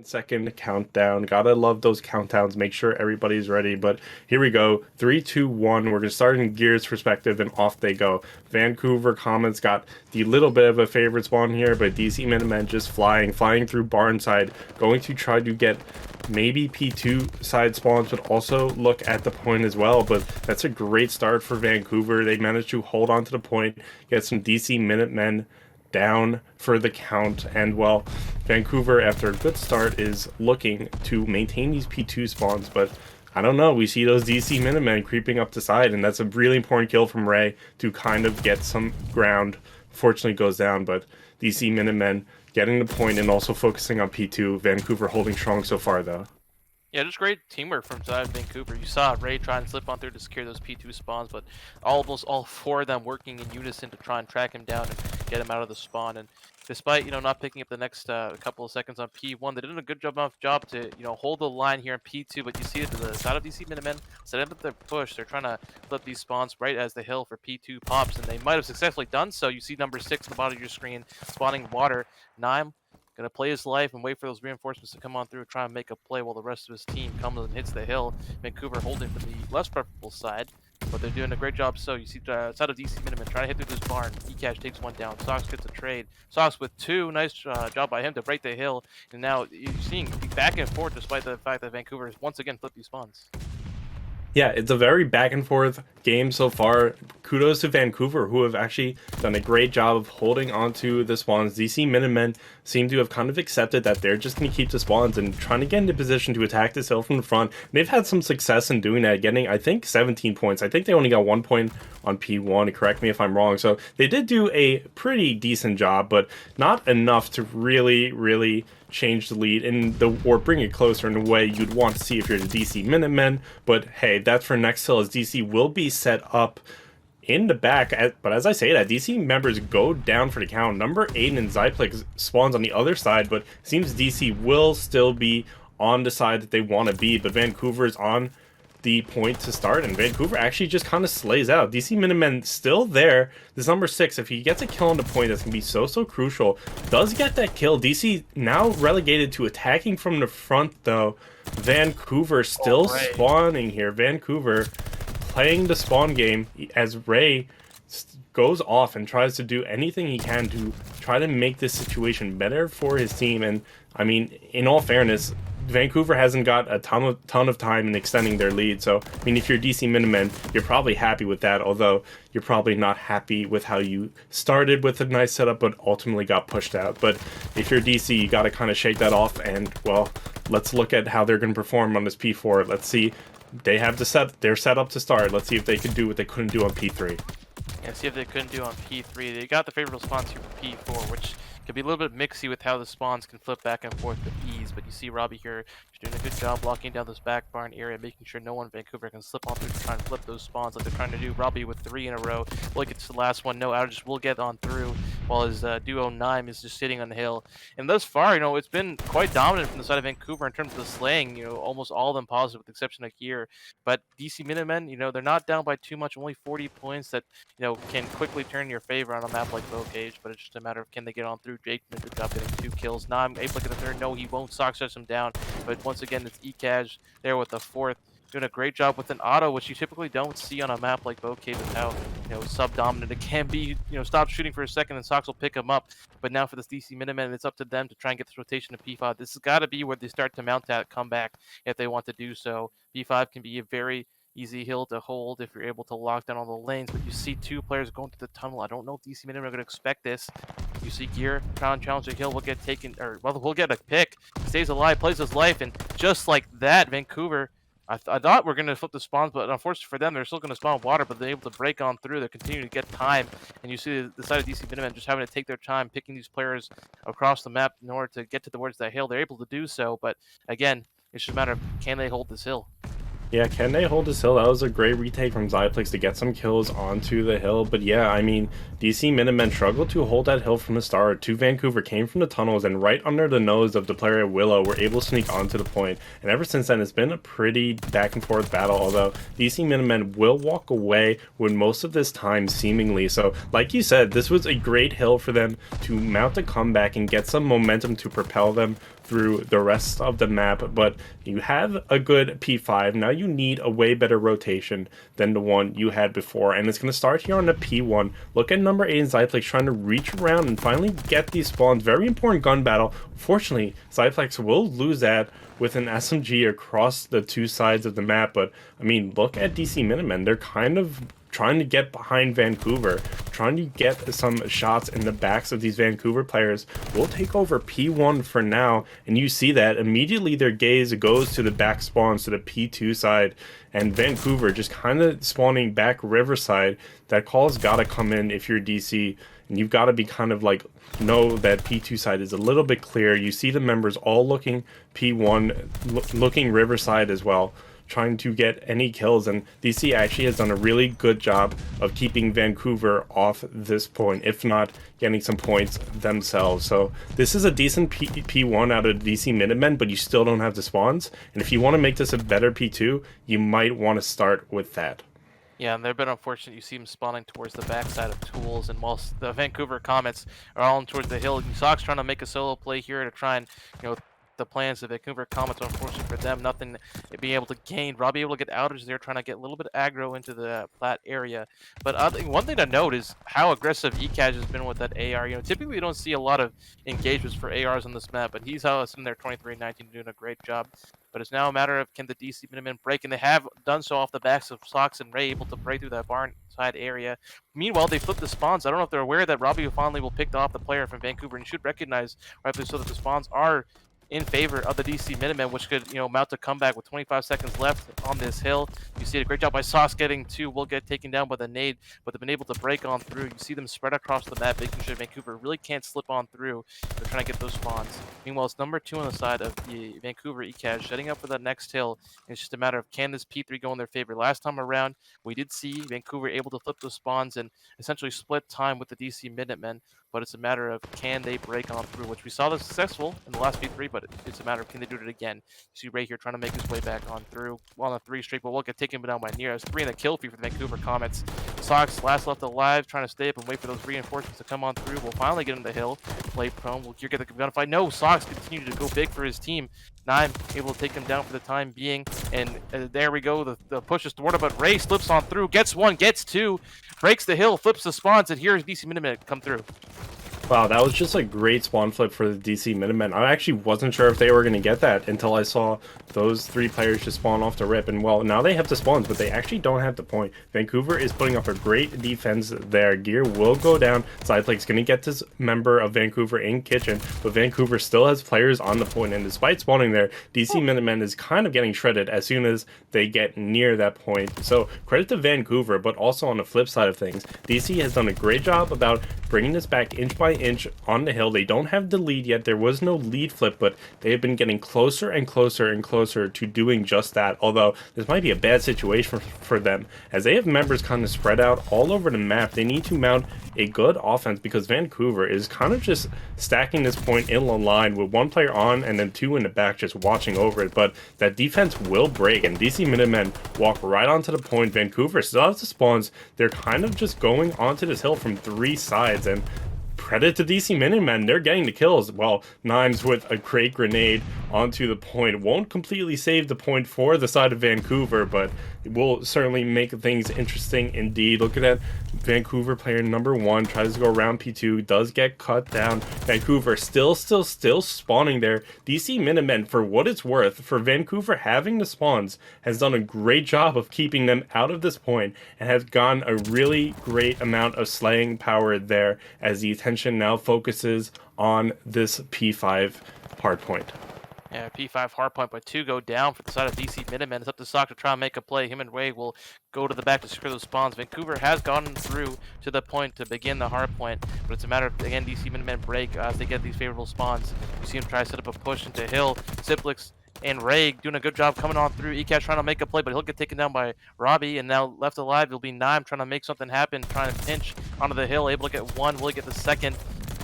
8-second countdown. Gotta love those countdowns. Make sure everybody's ready. But here we go. 3, 2, 1. We're gonna start in Gears perspective, and off they go. Vancouver Comets got the little bit of a favorite spawn here, but DC Minutemen just flying through Barnside, going to try to get maybe P2 side spawns, but also look at the point as well. But that's a great start for Vancouver. They managed to hold on to the point, get some DC Minutemen down for the count, and well, Vancouver, after a good start, is looking to maintain these P2 spawns, but I don't know. We see those DC Minutemen creeping up the side, and that's a really important kill from Ray to kind of get some ground. Fortunately, goes down, but DC Minutemen getting the point and also focusing on P2. Vancouver holding strong so far, though. Yeah, just great teamwork from side of Vancouver. You saw Ray try and slip on through to secure those P2 spawns, but almost all four of them working in unison to try and track him down and get him out of the spawn. And despite not picking up the next couple of seconds on P1, they did a good job to hold the line here in P2. But you see it to the side of DC Minutemen, setting up their push. They're trying to flip these spawns right as the hill for P2 pops, and they might have successfully done so. You see number 6 at the bottom of your screen spawning water. Nine gonna play his life and wait for those reinforcements to come on through, try and make a play while the rest of his team comes and hits the hill. Vancouver holding for the less preferable side, but they're doing a great job. So you see side of DC Minutemen trying to hit through this barn. Ecash takes one down. Sox gets a trade. Sox with 2. Nice job by him to break the hill. And now you're seeing back and forth despite the fact that Vancouver has once again flipped these spawns. Yeah, it's a very back and forth game so far. Kudos to Vancouver, who have actually done a great job of holding onto the spawns. DC Minutemen seem to have kind of accepted that they're just going to keep the spawns and trying to get into position to attack this hill from the front. They've had some success in doing that, getting, I think, 17 points. I think they only got 1 point on P1, correct me if I'm wrong. So they did do a pretty decent job, but not enough to really change the lead or bring it closer in a way you'd want to see if you're the DC Minutemen. But hey, that's for next hill, as DC will be set up in the back. But as I say that, DC members go down for the count. Number 8 and Zyplex spawns on the other side, but seems DC will still be on the side that they want to be. But Vancouver is on the point to start, and Vancouver actually just kind of slays out. DC Minutemen still there. This number 6, if he gets a kill on the point, that's gonna be so crucial. Does get that kill. DC now relegated to attacking from the front, though. Vancouver still spawning here. Vancouver playing the spawn game as Ray goes off and tries to do anything he can to try to make this situation better for his team. And I mean, in all fairness, Vancouver hasn't got a ton of time in extending their lead. So, I mean, if you're DC Minutemen, you're probably happy with that, although you're probably not happy with how you started with a nice setup, but ultimately got pushed out. But if you're DC, you got to kind of shake that off, and, well, let's look at how they're going to perform on this P4. Let's see. They have they're set up to start. Let's see if they can do what they couldn't do on P3. Yeah, see if they couldn't do on P3. They got the favorable spawns here for P4, which can be a little bit mixy with how the spawns can flip back and forth with ease. But you see Robbie here doing a good job locking down this back barn area, making sure no one in Vancouver can slip on through to try and flip those spawns like they're trying to do. Robbie with 3 in a row. We'll get to the last one. No outages will get on through, while his duo 9 is just sitting on the hill. And thus far, it's been quite dominant from the side of Vancouver in terms of the slaying. Almost all of them positive with the exception of Gear. But DC Minutemen, they're not down by too much. Only 40 points that can quickly turn in your favor on a map like Bow Cage. But it's just a matter of can they get on through. Jake did a good job getting 2 kills. Now I'm able to get the 3rd. No, he won't. Sock shuts him down. But once again, it's Ecash there with the 4th. Doing a great job with an auto, which you typically don't see on a map like Bow Cage, with how sub-dominant it can be. Stop shooting for a second and Sox will pick him up. But now for this DC Minutemen, it's up to them to try and get this rotation to P5. This has got to be where they start to mount that comeback if they want to do so. P5 can be a very easy hill to hold if you're able to lock down all the lanes, but you see 2 players going to the tunnel. I don't know if DC Minutemen are going to expect this. You see Gear trying to challenge the hill, will get taken, or well, we'll get a pick. Stays alive, plays his life, and just like that, Vancouver, I thought we're going to flip the spawns, but unfortunately for them, they're still going to spawn water, but they're able to break on through. They're continuing to get time, and you see the side of DC Minutemen just having to take their time, picking these players across the map in order to get towards that hill. They're able to do so, but again, it's just a matter of can they hold this hill. Yeah, can they hold this hill? That was a great retake from Zyplex to get some kills onto the hill. But yeah, I mean, DC Minutemen struggled to hold that hill from the start. Two Vancouver came from the tunnels and right under the nose of the player Willow were able to sneak onto the point. And ever since then, it's been a pretty back and forth battle, although DC Minutemen will walk away with most of this time seemingly. So like you said, this was a great hill for them to mount a comeback and get some momentum to propel them through the rest of the map. But you have a good P5 now. You need a way better rotation than the one you had before, and it's going to start here on the P1. Look at number 8 and Zyplex trying to reach around and finally get these spawns. Very important gun battle. Fortunately, Zyplex will lose that with an SMG across the two sides of the map. But I mean, look at DC Minutemen. They're kind of trying to get behind Vancouver, trying to get some shots in the backs of these Vancouver players. We'll take over P1 for now, and you see that immediately their gaze goes to the back spawns to the P2 side, and Vancouver just kind of spawning back Riverside. That call's gotta come in if you're DC, and you've got to be kind of like know that P2 side is a little bit clear. You see the members all looking P1, looking Riverside as well, trying to get any kills, and DC actually has done a really good job of keeping Vancouver off this point, if not getting some points themselves. So this is a decent P1 out of DC Minutemen, but you still don't have the spawns, and if you want to make this a better P2, you might want to start with that. Yeah, and they've been unfortunate. You see them spawning towards the backside of Tools, and whilst the Vancouver Comets are all towards the hill, Sock's trying to make a solo play here to try and, the plans of Vancouver Comets. Unfortunately for them, nothing being able to gain. Robbie able to get outers there, trying to get a little bit aggro into the plat area. But one thing to note is how aggressive ECAJ has been with that AR. Typically we don't see a lot of engagements for ARs on this map, but he's in there 23-19 doing a great job. But it's now a matter of can the DC Minutemen break, and they have done so off the backs of Sox and Ray, able to break through that barn side area. Meanwhile, they flip the spawns. I don't know if they're aware that Robbie finally will pick off the player from Vancouver, and you should recognize rightfully so that the spawns are in favor of the DC Minutemen, which could, mount a comeback with 25 seconds left on this hill. You see a great job by Sauce getting two. Will get taken down by the nade, but they've been able to break on through. You see them spread across the map, making sure Vancouver really can't slip on through. They're trying to get those spawns. Meanwhile, it's number 2 on the side of the Vancouver ECAJ, setting up for that next hill. It's just a matter of can this P3 go in their favor. Last time around, we did see Vancouver able to flip those spawns and essentially split time with the DC Minutemen, but it's a matter of can they break on through, which we saw this successful in the last P3, but it's a matter of can they do it again. You see Ray here trying to make his way back on through on a 3 straight, but will get taken down by Near. It's 3 in the kill feed for the Vancouver Comets. Sox last left alive, trying to stay up and wait for those reinforcements to come on through. We'll finally get him the hill. Play prone. We'll here get the gunfight. No, Sox continue to go big for his team. Nine able to take him down for the time being, and there we go. The push is thwarted, but Ray slips on through, gets 1, gets 2, breaks the hill, flips the spawns, and here's DC Minutemen come through. Wow, that was just a great spawn flip for the DC Minutemen. I actually wasn't sure if they were going to get that until I saw those 3 players just spawn off the rip. And well, now they have the spawns, but they actually don't have the point. Vancouver is putting up a great defense there. Gear will go down. Zyplex going to get this member of Vancouver in kitchen, but Vancouver still has players on the point. And despite spawning there, DC Minutemen is kind of getting shredded as soon as they get near that point. So credit to Vancouver, but also on the flip side of things, DC has done a great job about bringing this back inch by inch on the hill. They don't have the lead yet. There was no lead flip, but they have been getting closer and closer and closer to doing just that. Although this might be a bad situation for them, as they have members kind of spread out all over the map. They need to mount a good offense because Vancouver is kind of just stacking this point in a line with 1 player on and then 2 in the back just watching over it. But that defense will break, and DC Minutemen walk right onto the point. Vancouver still has the spawns. They're kind of just going onto this hill from 3 sides, and credit to DC Minutemen, they're getting the kills. Well, Nimes with a great grenade onto the point won't completely save the point for the side of Vancouver, but it will certainly make things interesting indeed. Look at that. Vancouver player number 1 tries to go around P2, does get cut down. Vancouver still spawning there. DC Minutemen, for what it's worth, for Vancouver having the spawns, has done a great job of keeping them out of this point and has gotten a really great amount of slaying power there as the attention now focuses on this P5 hardpoint. Yeah, P5 hardpoint, but 2 go down for the side of DC Minutemen. It's up to Sock to try and make a play. Him and Ray will go to the back to secure those spawns. Vancouver has gotten through to the point to begin the hardpoint, but it's a matter of, again, DC Minutemen break as they get these favorable spawns. You see him try to set up a push into Hill. Ziplix And Ray doing a good job coming on through. Ecash trying to make a play, but he'll get taken down by Robbie. And now left alive, it'll be Nime trying to make something happen, trying to pinch onto the hill. Able to get one, will he get the second?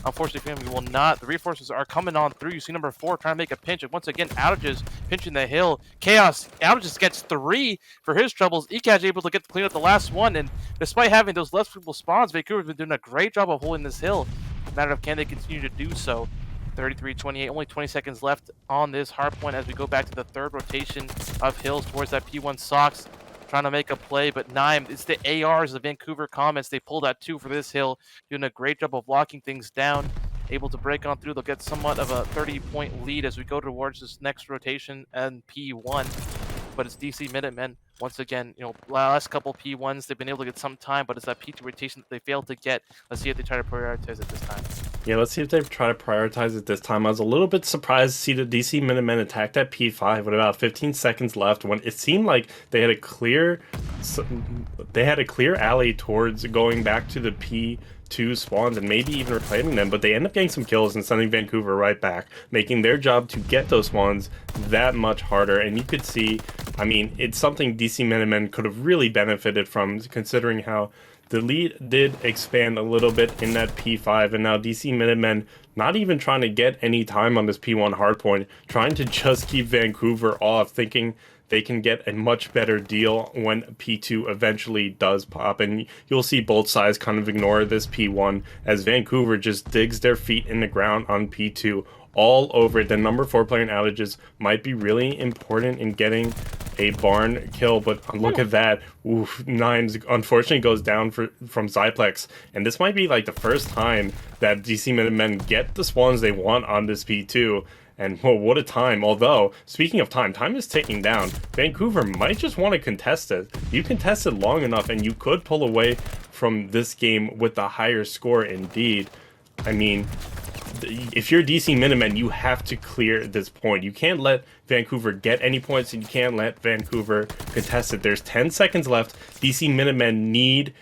Unfortunately for him, he will not. The reinforcements are coming on through. You see number 4 trying to make a pinch. And once again, Outages pinching the hill. Chaos, Outages gets 3 for his troubles. Ecash able to get to clean up the last one. And despite having those less people spawns, Vancouver's been doing a great job of holding this hill. Matter of can they continue to do so. 33-28, only 20 seconds left on this hard point as we go back to the third rotation of hills towards that P1 Sox. Trying to make a play, but Nime, it's the ARs, the Vancouver Comets. They pulled out 2 for this hill, doing a great job of locking things down. Able to break on through. They'll get somewhat of a 30-point lead as we go towards this next rotation and P1. But it's DC Minutemen. Once again, last couple P1s, they've been able to get some time, but it's that P2 rotation that they failed to get. Let's see if they try to prioritize it this time. Yeah, let's see if they try to prioritize it this time. I was a little bit surprised to see the DC Minutemen attack that P5 with about 15 seconds left when it seemed like they had a clear alley towards going back to the P2 spawns and maybe even reclaiming them, but they end up getting some kills and sending Vancouver right back, making their job to get those spawns that much harder. And you could see, I mean, it's something DC Minutemen could have really benefited from, considering how the lead did expand a little bit in that P5, and now DC Minutemen not even trying to get any time on this P1 hardpoint, trying to just keep Vancouver off, thinking they can get a much better deal when P2 eventually does pop. And you'll see both sides kind of ignore this P1 as Vancouver just digs their feet in the ground on P2 all over it. The number 4 player in Outages might be really important in getting a barn kill, but look at that. Oof, Nimes unfortunately goes down from Zyplex, and this might be like the first time that DC Minutemen get the spawns they want on this P2. And whoa, what a time. Although, speaking of time is ticking down. Vancouver might just want to contest it. You contest it long enough and you could pull away from this game with a higher score indeed. I mean, if you're DC Minutemen, you have to clear this point. You can't let Vancouver get any points, and you can't let Vancouver contest it. There's 10 seconds left. DC Minutemen need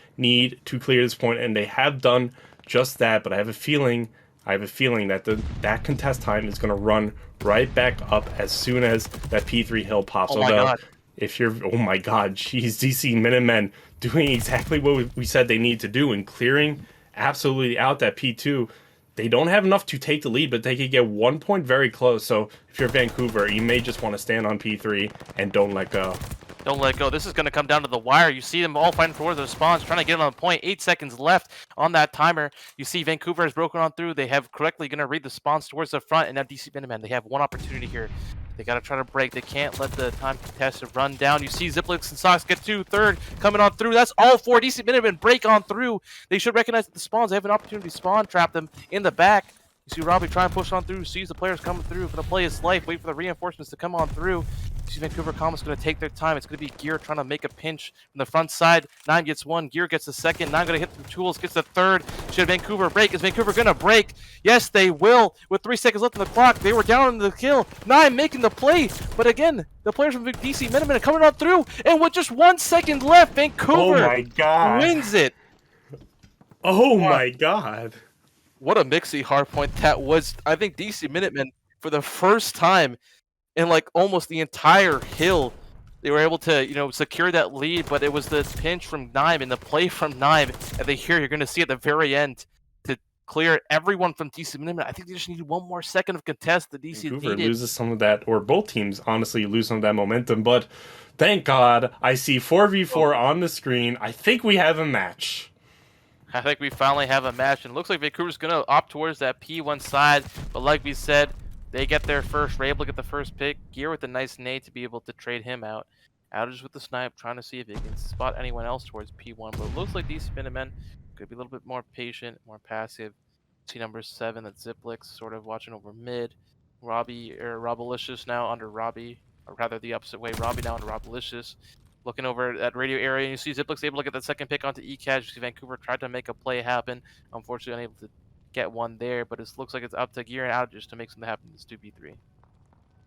to clear this point, and they have done just that. But I have a feeling that that contest time is going to run right back up as soon as that P3 hill pops. Oh my God. If you're, oh my God, geez, DC Minutemen doing exactly what we said they need to do and clearing absolutely out that P2. They don't have enough to take the lead, but they could get 1 point very close. So if you're Vancouver, you may just want to stand on P3 and don't let go. Don't let go. This is going to come down to the wire. You see them all fighting for their spawns, trying to get on the point. 8 seconds left on that timer. You see Vancouver has broken on through. They have correctly going to read the spawns towards the front, and now DC Minutemen, they have one opportunity here. They got to try to break. They can't let the time contest run down. You see Ziplix and Sox get 2, third coming on through. That's all 4. DC Minutemen break on through. They should recognize that the spawns. They have an opportunity to spawn trap them in the back. You see Robbie try and push on through, sees the players coming through, going to play his life, wait for the reinforcements to come on through. You see Vancouver Comets going to take their time. It's going to be Gear trying to make a pinch from the front side. 9 gets 1, Gear gets the second. 9 going to hit the tools, gets the third. Should Vancouver break? Is Vancouver going to break? Yes, they will. With 3 seconds left on the clock, they were down on the kill. 9 making the play, but again, the players from DC Minutemen are coming on through, and with just 1 second left, Vancouver wins it. Oh my God. What a mixy hardpoint that was. I think DC Minutemen, for the first time in like almost the entire hill, they were able to, secure that lead, but it was the pinch from Nime and the play from Nime that you're going to see at the very end to clear everyone from DC Minutemen. I think they just needed 1 more second of contest. The DC Vancouver needed. loses some of that, or both teams honestly lose some of that momentum, but thank God I see 4v4 on the screen. I think we have a match. I think we finally have a match, and it looks like Vancouver's going to opt towards that P1 side, but like we said, they get there first. We're able to get the first pick. Gear with a nice nade to be able to trade him out. Outages with the snipe, trying to see if he can spot anyone else towards P1, but it looks like DC Minutemen could be a little bit more patient, more passive. See number 7, that's Ziplix, sort of watching over mid. Robalicious now under Robbie, or rather the opposite way, Robbie now under Robalicious. Looking over at radio area, and you see Ziplix able to get that second pick onto Ecash. You see Vancouver tried to make a play happen. Unfortunately, unable to get one there, but it looks like it's up to Gear and Outages to make something happen in this 2v3.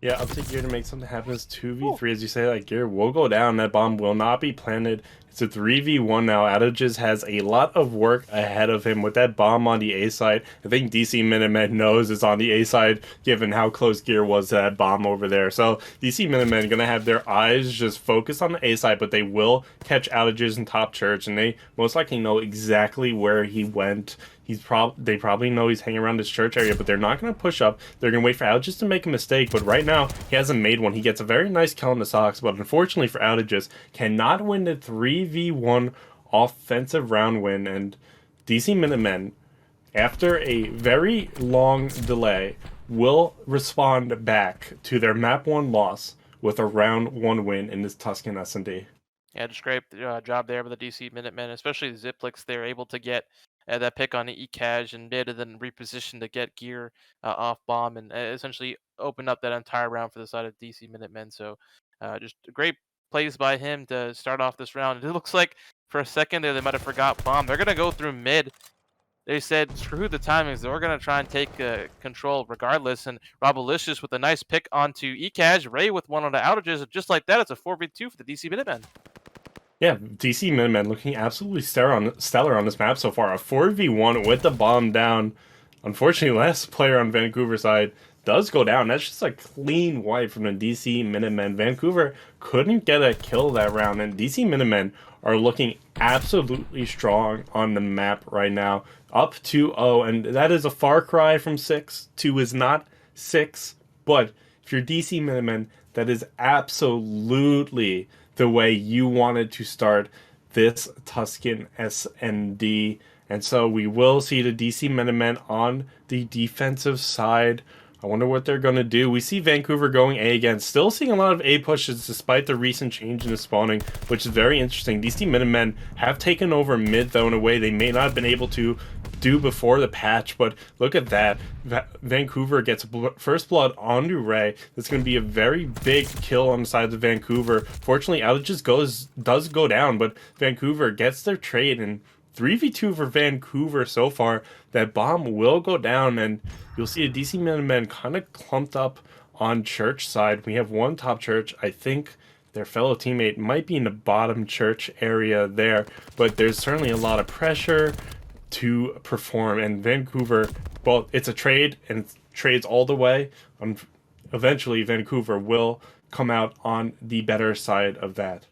Yeah, up to Gear to make something happen. It's 2v3, as you say. Like, Gear will go down. That bomb will not be planted. It's a 3v1 now. Outages has a lot of work ahead of him with that bomb on the A side. I think DC Minutemen knows it's on the A side, given how close Gear was to that bomb over there. So DC Minutemen going to have their eyes just focused on the A side, but they will catch Outages in top church, and they most likely know exactly where he went. They probably know he's hanging around this church area, but they're not going to push up. They're going to wait for Outages to make a mistake, but right now he hasn't made one. He gets a very nice kill on the socks, but unfortunately for Outages, cannot win the 3v1 offensive round win. And DC Minutemen, after a very long delay, will respond back to their map 1 loss with a round 1 win in this Tuscan S&D. Yeah, just great job there by the DC Minutemen, especially the Ziplix. They're able to get that pick on the ECAJ and mid, and then reposition to get Gear off bomb and essentially open up that entire round for the side of DC Minutemen. So just great plays by him to start off this round. It looks like for a second there they might have forgot bomb. They're going to go through mid. They said, screw the timings. We're going to try and take control regardless. And Robalicious with a nice pick onto ECAJ. Ray with one on the outages. And just like that, it's a 4v2 for the DC Minutemen. Yeah, DC Minutemen looking absolutely stellar on this map so far. A 4v1 with the bomb down. Unfortunately, last player on Vancouver side does go down. That's just a clean wipe from the DC Minutemen. Vancouver couldn't get a kill that round, and DC Minutemen are looking absolutely strong on the map right now. Up 2-0, and that is a far cry from 6. 2 is not 6, but if you're DC Minutemen, that is absolutely the way you wanted to start this Tuscan S&D. And so we will see the DC Minutemen on the defensive side. I wonder what they're going to do. We see Vancouver going A again. Still seeing a lot of A pushes despite the recent change in the spawning, which is very interesting. DC Minutemen have taken over mid, though, in a way they may not have been able to do before the patch, but look at that. Vancouver gets first blood onto Ray. That's going to be a very big kill on the side of Vancouver. Fortunately, Outages does go down, but Vancouver gets their trade, and 3v2 for Vancouver so far. That bomb will go down, and you'll see a DC Minutemen kind of clumped up on church side. We have one top church. I think their fellow teammate might be in the bottom church area there, but there's certainly a lot of pressure to perform, and Vancouver, well, it's a trade, and it trades all the way. Eventually, Vancouver will come out on the better side of that.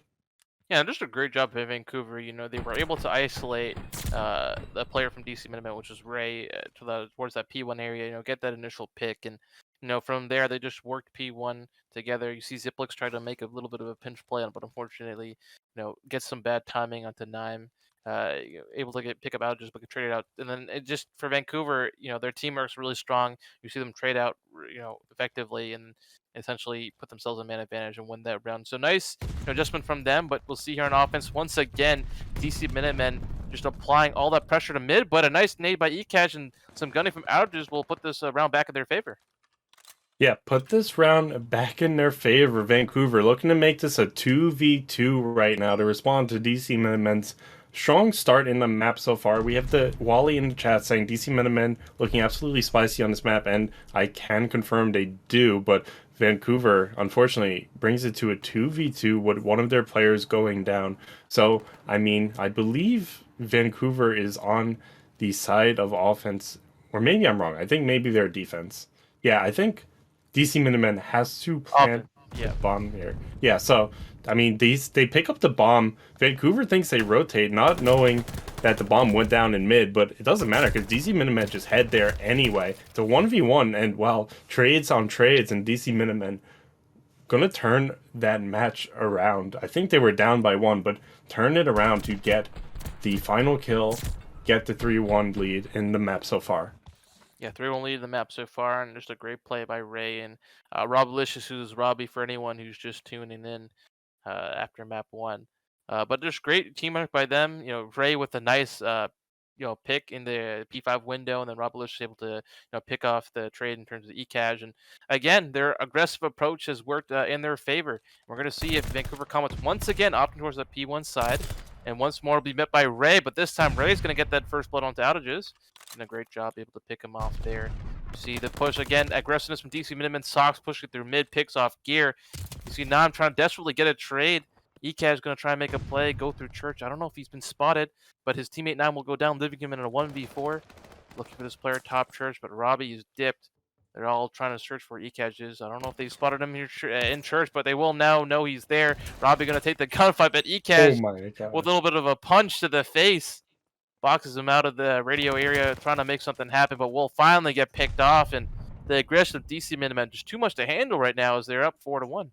Yeah, just a great job by Vancouver. You know, they were able to isolate the player from DC Minutemen, which was Ray, towards that P1 area. You know, get that initial pick, and you know, from there they just worked P1 together. You see Ziplix try to make a little bit of a pinch play on, but unfortunately, you know, gets some bad timing onto Nime. Able to pick up Outages, but get traded out, and then it just for Vancouver, you know, their teamwork's really strong. You see them trade out, you know, effectively, and essentially put themselves in man advantage and win that round. So nice adjustment from them, but we'll see here on offense once again, DC Minutemen just applying all that pressure to mid, but a nice nade by ECAJ and some gunning from Outages will put this round back in their favor. Yeah, put this round back in their favor. Vancouver looking to make this a 2v2 right now to respond to DC Minutemen's strong start in the map so far. We have the Wally in the chat saying DC Minutemen looking absolutely spicy on this map, and I can confirm they do, but Vancouver, unfortunately, brings it to a 2v2 with one of their players going down. So, I mean, I believe Vancouver is on the side of offense, or maybe I'm wrong. I think maybe they're defense. Yeah, I think DC Minutemen has to plant the bomb here. Yeah, so, I mean, they pick up the bomb. Vancouver thinks they rotate, not knowing that the bomb went down in mid, but it doesn't matter because DC Minutemen just head there anyway. It's a 1v1, and well, trades on trades, and DC Minutemen gonna turn that match around. I think they were down by 1, but turn it around to get the final kill, get the 3-1 lead in the map so far. Yeah, 3-1 lead in the map so far, and just a great play by Ray and Robalicious, who's Robbie for anyone who's just tuning in after map 1. But there's great teamwork by them. You know, Ray with a nice pick in the P5 window, and then Robalicious able to pick off the trade in terms of ECAJ. And again, their aggressive approach has worked in their favor. We're going to see if Vancouver Comets once again opting towards the P1 side, and once more will be met by Ray, but this time Ray's going to get that first blood onto Outages. And a great job able to pick him off there. You see the push again, aggressiveness from DC Minutemen. Sox pushing through mid, picks off Gear. You see Nam trying to desperately get a trade. Ekaz going to try and make a play, go through Church. I don't know if he's been spotted, but his teammate 9 will go down, leaving him in a 1v4. Looking for this player top Church, but Robbie is dipped. They're all trying to search for Ekaz is. I don't know if they spotted him here in Church, but they will now know he's there. Robbie going to take the gunfight, but Oh Ekaz my god. with a little bit of a punch to the face boxes him out of the radio area, trying to make something happen, but will finally get picked off. And the aggressive DC Minutemen just too much to handle right now as they're up 4-1.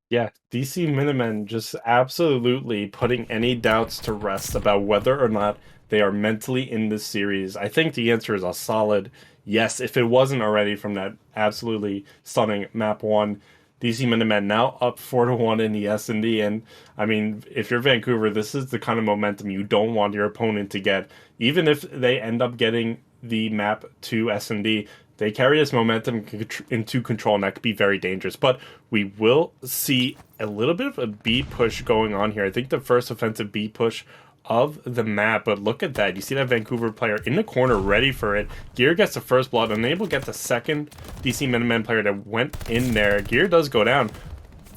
Yeah, DC Minutemen just absolutely putting any doubts to rest about whether or not they are mentally in this series. I think the answer is a solid yes, if it wasn't already from that absolutely stunning map 1. DC Minutemen now up 4-1 in the S&D, and I mean, if you're Vancouver, this is the kind of momentum you don't want your opponent to get. Even if they end up getting the map to S&D, they carry this momentum into control, and that could be very dangerous. But we will see a little bit of a B push going on here. I think the first offensive B push of the map, but look at that. You see that Vancouver player in the corner ready for it. Gear gets the first blood, unable to get the second DC Minutemen player that went in there. Gear does go down.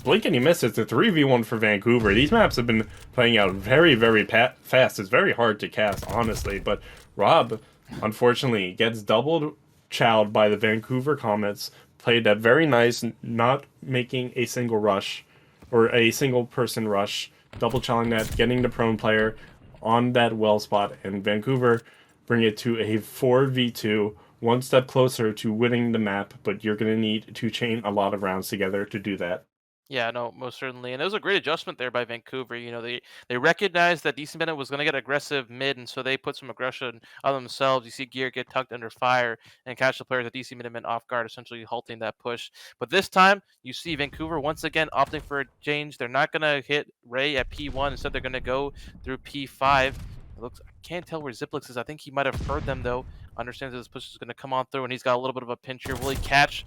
Blink and you miss it. It's a 3v1 for Vancouver. These maps have been playing out very, very fast. It's very hard to cast, honestly. But Rob, unfortunately, gets doubled chowed by the Vancouver Comets. Played that very nice, not making a single rush, or a single person rush. Double chowing that, getting the prone player on that well spot, and Vancouver bring it to a 4v2, one step closer to winning the map, but you're going to need to chain a lot of rounds together to do that. Yeah, no, most certainly. And it was a great adjustment there by Vancouver. You know, they recognized that DC Bennett was going to get aggressive mid, and so they put some aggression on themselves. You see Gear get tucked under fire and catch the players at DC Minutemen off guard, essentially halting that push. But this time, you see Vancouver once again opting for a change. They're not going to hit Ray at P1. Instead, they're going to go through P5. I can't tell where Ziplix is. I think he might have heard them, though. Understands that this push is going to come on through, and he's got a little bit of a pinch here. Will he catch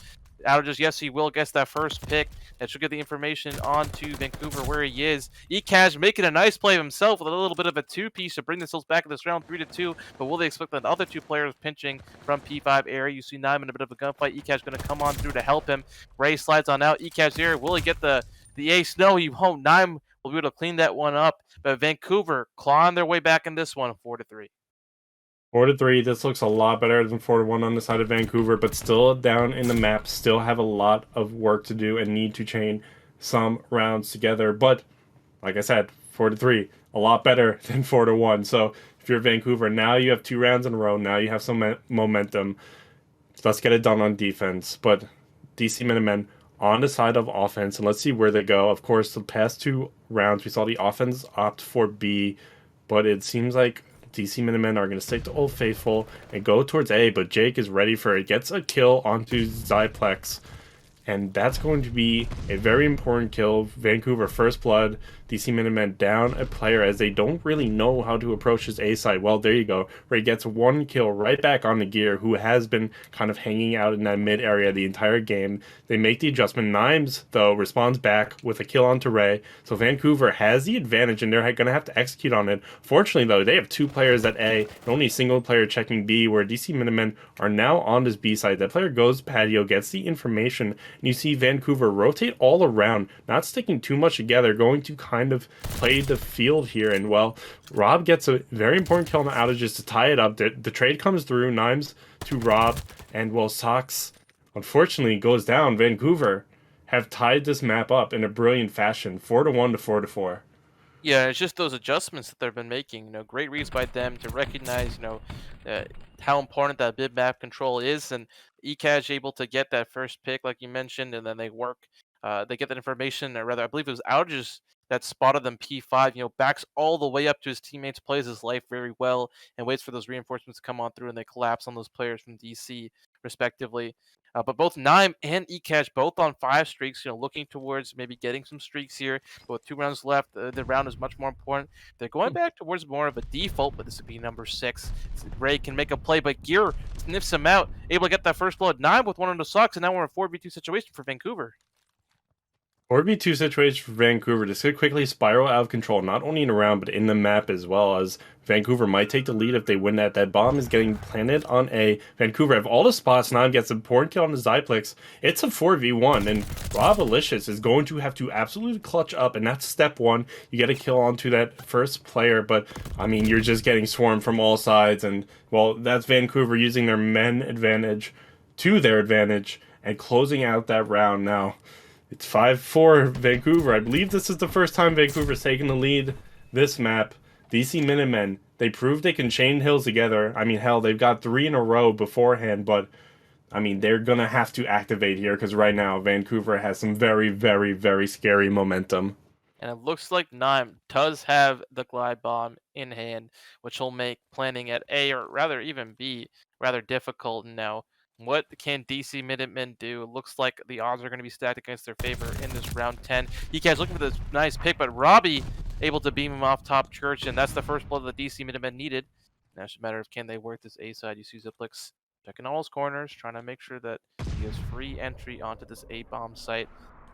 Outages? Yes, he will. Gets that first pick. That should get the information on to Vancouver where he is. Ekaz making a nice play of himself with a little bit of a two-piece to bring themselves back in this round 3-2. But will they expect the other two players pinching from P5 area? You see Nime in a bit of a gunfight. Ekaz going to come on through to help him. Ray slides on out. Ekaz here. Will he get the ace? No, he won't. Nime will be able to clean that one up. But Vancouver clawing their way back in this one, 4-3. 4-3, this looks a lot better than 4-1 on the side of Vancouver, but still down in the map, still have a lot of work to do and need to chain some rounds together. But, like I said, 4-3, a lot better than 4-1. So, if you're Vancouver, now you have 2 rounds in a row, now you have some momentum. Let's get it done on defense. But DC Minutemen on the side of offense, and let's see where they go. Of course, the past 2 rounds, we saw the offense opt for B, but it seems like DC Minutemen are going to stick to Old Faithful and go towards A, but Jake is ready for it. Gets a kill onto Zyplex, and that's going to be a very important kill. Vancouver first blood. DC Minutemen down a player as they don't really know how to approach his A side. Well, there you go. Ray gets 1 kill right back on the Gear, who has been kind of hanging out in that mid area the entire game. They make the adjustment. Nimes, though, responds back with a kill onto Ray. So Vancouver has the advantage, and they're going to have to execute on it. Fortunately, though, they have 2 players at A, and only a single player checking B, where DC Minutemen are now on this B side. That player goes patio, gets the information, and you see Vancouver rotate all around, not sticking too much together, going to kind of play the field here. And well, Rob gets a very important kill on the outages to tie it up. The trade comes through, Nimes to Rob, and well, Sox unfortunately goes down. Vancouver have tied this map up in a brilliant fashion, 4-1 to 4-4. Yeah, it's just those adjustments that they've been making. You know, great reads by them to recognize, how important that bid map control is, and Ekaj able to get that first pick, like you mentioned, and then they work. They get that information, or rather, I believe it was Outages that spotted them P5. You know, backs all the way up to his teammates, plays his life very well, and waits for those reinforcements to come on through, and they collapse on those players from DC, respectively. But both Nime and Ekaj both on 5 streaks, looking towards maybe getting some streaks here. But with 2 rounds left, the round is much more important. They're going back towards more of a default, but this would be number 6. Ray can make a play, but Gear sniffs him out, able to get that first blood. Nime with 1 on the Sox, and now we're in a 4v2 situation for Vancouver. 4v2 situation for Vancouver. This could quickly spiral out of control, not only in a round, but in the map as well, as Vancouver might take the lead if they win that. That bomb is getting planted on A. Vancouver have all the spots. Now gets a important kill on the Zyplex. It's a 4v1, and Robalicious is going to have to absolutely clutch up, and that's step one. You get a kill onto that first player, but, I mean, you're just getting swarmed from all sides, and, well, that's Vancouver using their men advantage to their advantage and closing out that round now. It's 5-4 Vancouver. I believe this is the first time Vancouver's taken the lead this map. DC Minutemen, they proved they can chain hills together. I mean, hell, they've got 3 in a row beforehand, but, I mean, they're going to have to activate here because right now Vancouver has some very, very, very scary momentum. And it looks like Nime does have the glide bomb in hand, which will make planning at A, or rather even B, rather difficult now. What can DC Minutemen do? It looks like the odds are going to be stacked against their favor in this round 10. EK's looking for this nice pick, but Robbie able to beam him off top church, and that's the first blood that DC Minutemen needed. Now it's just a matter of can they work this A side. You see Ziplix checking all his corners, trying to make sure that he has free entry onto this A bomb site.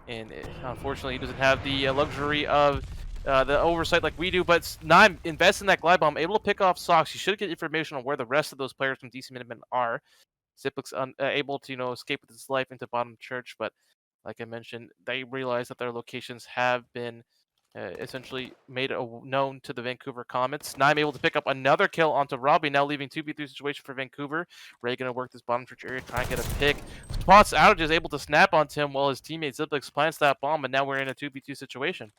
And unfortunately, he doesn't have the luxury of the oversight like we do. But Nime invests in that glide bomb, able to pick off Socks. You should get information on where the rest of those players from DC Minutemen are. Ziplix able to escape with his life into bottom church, but like I mentioned, they realize that their locations have been essentially made known to the Vancouver Comets. Nime able to pick up another kill onto Robbie, now leaving 2v3 situation for Vancouver. Ray gonna work this bottom church area, try and get a pick. Spots Outage is able to snap onto him while his teammate Ziplix plants that bomb, and now we're in a 2v2 situation.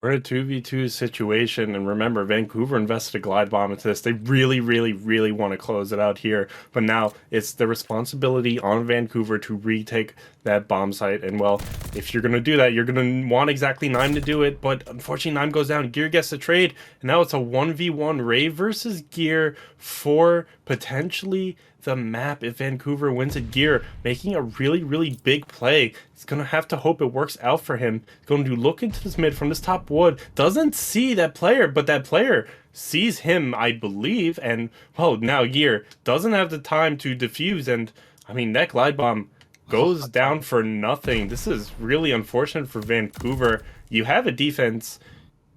We're in a 2v2 situation, and remember, Vancouver invested a glide bomb into this. They really, really, really want to close it out here, but now it's the responsibility on Vancouver to retake that bomb site, and well, if you're going to do that, you're going to want exactly Nime to do it, but unfortunately, Nime goes down, Gear gets the trade, and now it's a 1v1 Ray versus Gear for potentially the map if Vancouver wins it. Gear making a really, really big play. He's gonna have to hope it works out for him. He's going to look into this mid from this top wood. Doesn't see that player, but that player sees him, I believe, and well, now Gear doesn't have the time to defuse, and I mean, that glide bomb goes down for nothing. This is really unfortunate for Vancouver. You have a defense.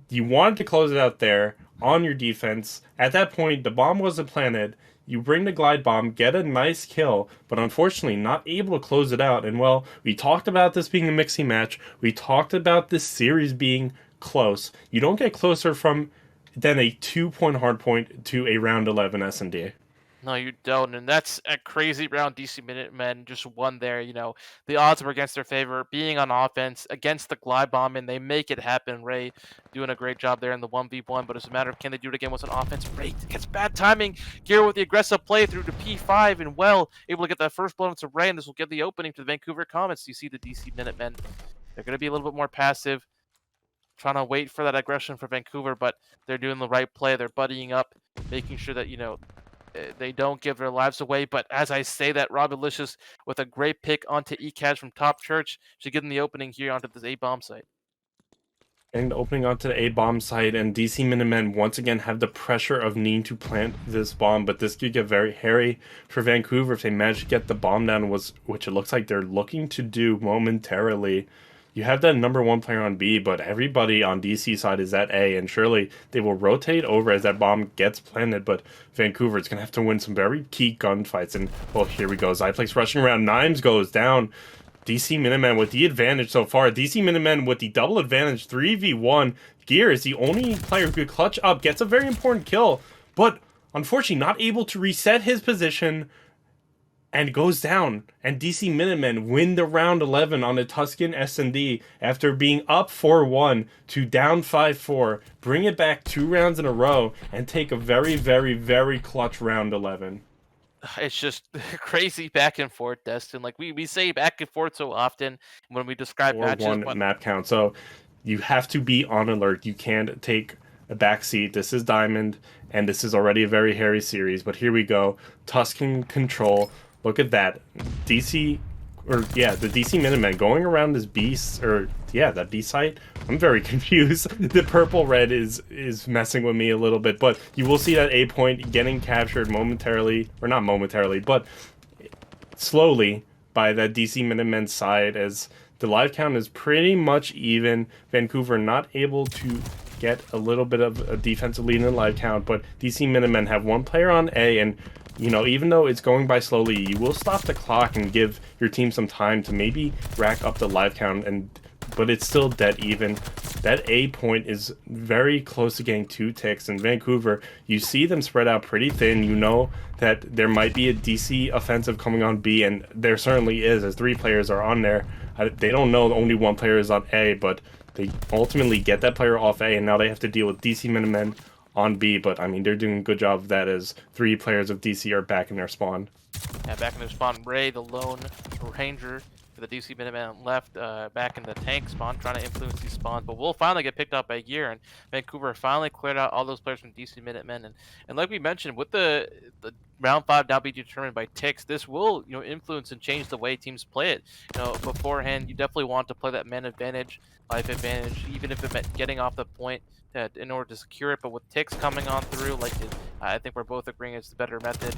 You wanted to close it out there on your defense. At that point, the bomb wasn't planted. You bring the glide bomb, get a nice kill, but unfortunately not able to close it out. And well, we talked about this being a mixing match. We talked about this series being close. You don't get closer than a 2-point hardpoint to a round 11 S&D. No, you don't, and that's a crazy round. DC Minutemen just won there. The odds were against their favor, being on offense against the glide bomb, and they make it happen. Ray doing a great job there in the 1v1, but it's a matter of can they do it again with an offense. Ray gets bad timing. Gear with the aggressive play through to P5, and well, able to get that first blow into Ray, and this will give the opening to the Vancouver Comets. You see the DC Minutemen. They're going to be a little bit more passive, trying to wait for that aggression for Vancouver, but they're doing the right play. They're buddying up, making sure that, they don't give their lives away. But as I say that, Robalicious with a great pick onto ECAS from top church should give them the opening here onto this A-bomb site. And opening onto the A-bomb site, and DC Minutemen once again have the pressure of needing to plant this bomb, but this could get very hairy for Vancouver if they manage to get the bomb down, which it looks like they're looking to do momentarily. You have that number 1 player on B, but everybody on DC side is at A, and surely they will rotate over as that bomb gets planted, but Vancouver is going to have to win some very key gunfights, and well, here we go. Zyplex rushing around, Nimes goes down. DC Minutemen with the advantage so far. DC Minutemen with the double advantage, 3v1. Gear is the only player who could clutch up, gets a very important kill, but unfortunately not able to reset his position, and goes down, and DC Minutemen win the round 11 on a Tuscan S&D after being up 4-1 to down 5-4, bring it back 2 rounds in a row, and take a very, very, very clutch round 11. It's just crazy back and forth, Destin. Like we say back and forth so often when we describe matches. 4-1 map count, so you have to be on alert. You can't take a backseat. This is Diamond, and this is already a very hairy series, but here we go. Tuscan control. Look at that. The DC Minutemen going around this that B site. I'm very confused. The purple-red is messing with me a little bit, but you will see that A point getting captured momentarily, or not momentarily, but slowly by that DC Minutemen side as the live count is pretty much even. Vancouver not able to get a little bit of a defensive lead in the live count, but DC Minutemen have one player on A, and you know, even though it's going by slowly, you will stop the clock and give your team some time to maybe rack up the live count, but it's still dead even. That A point is very close to getting 2 ticks. In Vancouver, you see them spread out pretty thin. You know that there might be a DC offensive coming on B, and there certainly is, as 3 players are on there. They don't know only 1 player is on A, but they ultimately get that player off A, and now they have to deal with DC Minutemen on B. But, I mean, they're doing a good job of that, as 3 players of DC are back in their spawn. Yeah, back in their spawn, Ray, the lone ranger for the DC Minutemen left back in the tank spawn, trying to influence these spawns, but will finally get picked up by Gear, and Vancouver finally cleared out all those players from DC Minutemen. And like we mentioned, with the round 5 now being determined by ticks, this will, you know, influence and change the way teams play it. You know, beforehand, you definitely want to play that man advantage, life advantage, even if it meant getting off the point in order to secure it. But with ticks coming on through, like I think we're both agreeing it's the better method.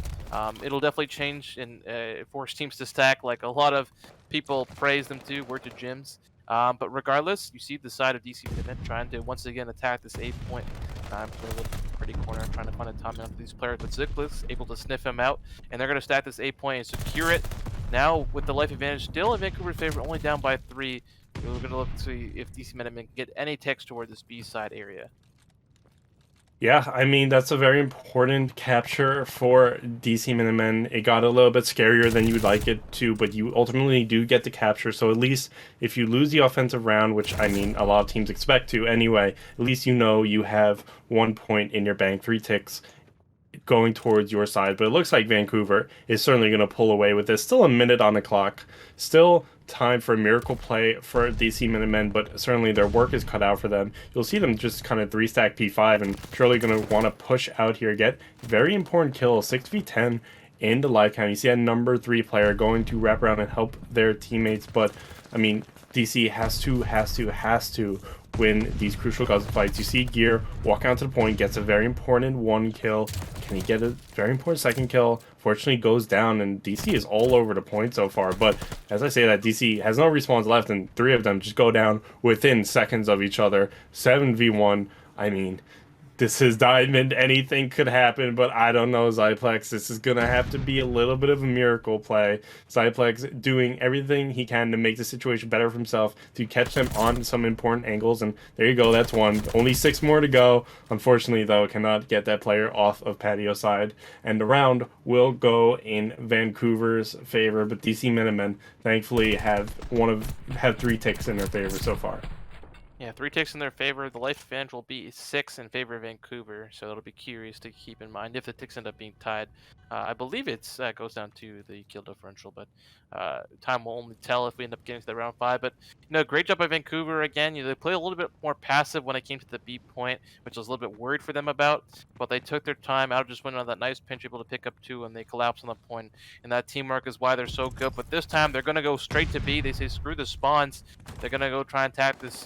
It'll definitely change and force teams to stack, like a lot of people praise them to work to gyms. But regardless, you see the side of DC Minutemen trying to once again attack this 8 point. Play a little pretty corner, trying to find a timing for these players, but Zickless able to sniff him out, and they're going to stack this 8 point and secure it. Now with the life advantage still in Vancouver's favor, only down by 3. We're going to look to see if DC Minutemen can get any ticks toward this B side area. Yeah, I mean, that's a very important capture for DC Minutemen. It got a little bit scarier than you would like it to, but you ultimately do get the capture. So at least if you lose the offensive round, which I mean a lot of teams expect to anyway, at least you know you have 1 point in your bank, 3 ticks going towards your side. But it looks like Vancouver is certainly going to pull away with this. Still a minute on the clock. Still time for a miracle play for DC Minutemen, but certainly their work is cut out for them. You'll see them just kind of 3-stack P5 and surely going to want to push out here, get very important kill, 6v10 in the live count. You see a number 3 player going to wrap around and help their teammates, but I mean, DC has to win these crucial fights. You see Gear walk out to the point, gets a very important 1 kill. Can he get a very important 2nd kill? Fortunately goes down, and DC is all over the point so far. But as I say that, DC has no respawns left, and 3 of them just go down within seconds of each other. 7v1. I mean, this is Diamond. Anything could happen, but I don't know, Zyplex. This is going to have to be a little bit of a miracle play. Zyplex doing everything he can to make the situation better for himself, to catch them on some important angles, and there you go, that's 1. Only 6 more to go. Unfortunately, though, cannot get that player off of patio side, and the round will go in Vancouver's favor, but DC Minutemen thankfully have 3 ticks in their favor so far. Yeah, 3 ticks in their favor. The life advantage will be 6 in favor of Vancouver, so it'll be curious to keep in mind if the ticks end up being tied. I believe it goes down to the kill differential, but time will only tell if we end up getting to the round 5. But you know, great job by Vancouver again. You know, they played a little bit more passive when it came to the B point, which I was a little bit worried for them about. But they took their time out, just went on that nice pinch, able to pick up 2, and they collapsed on the point. And that teamwork is why they're so good. But this time they're going to go straight to B. They say screw the spawns. They're going to go try and attack this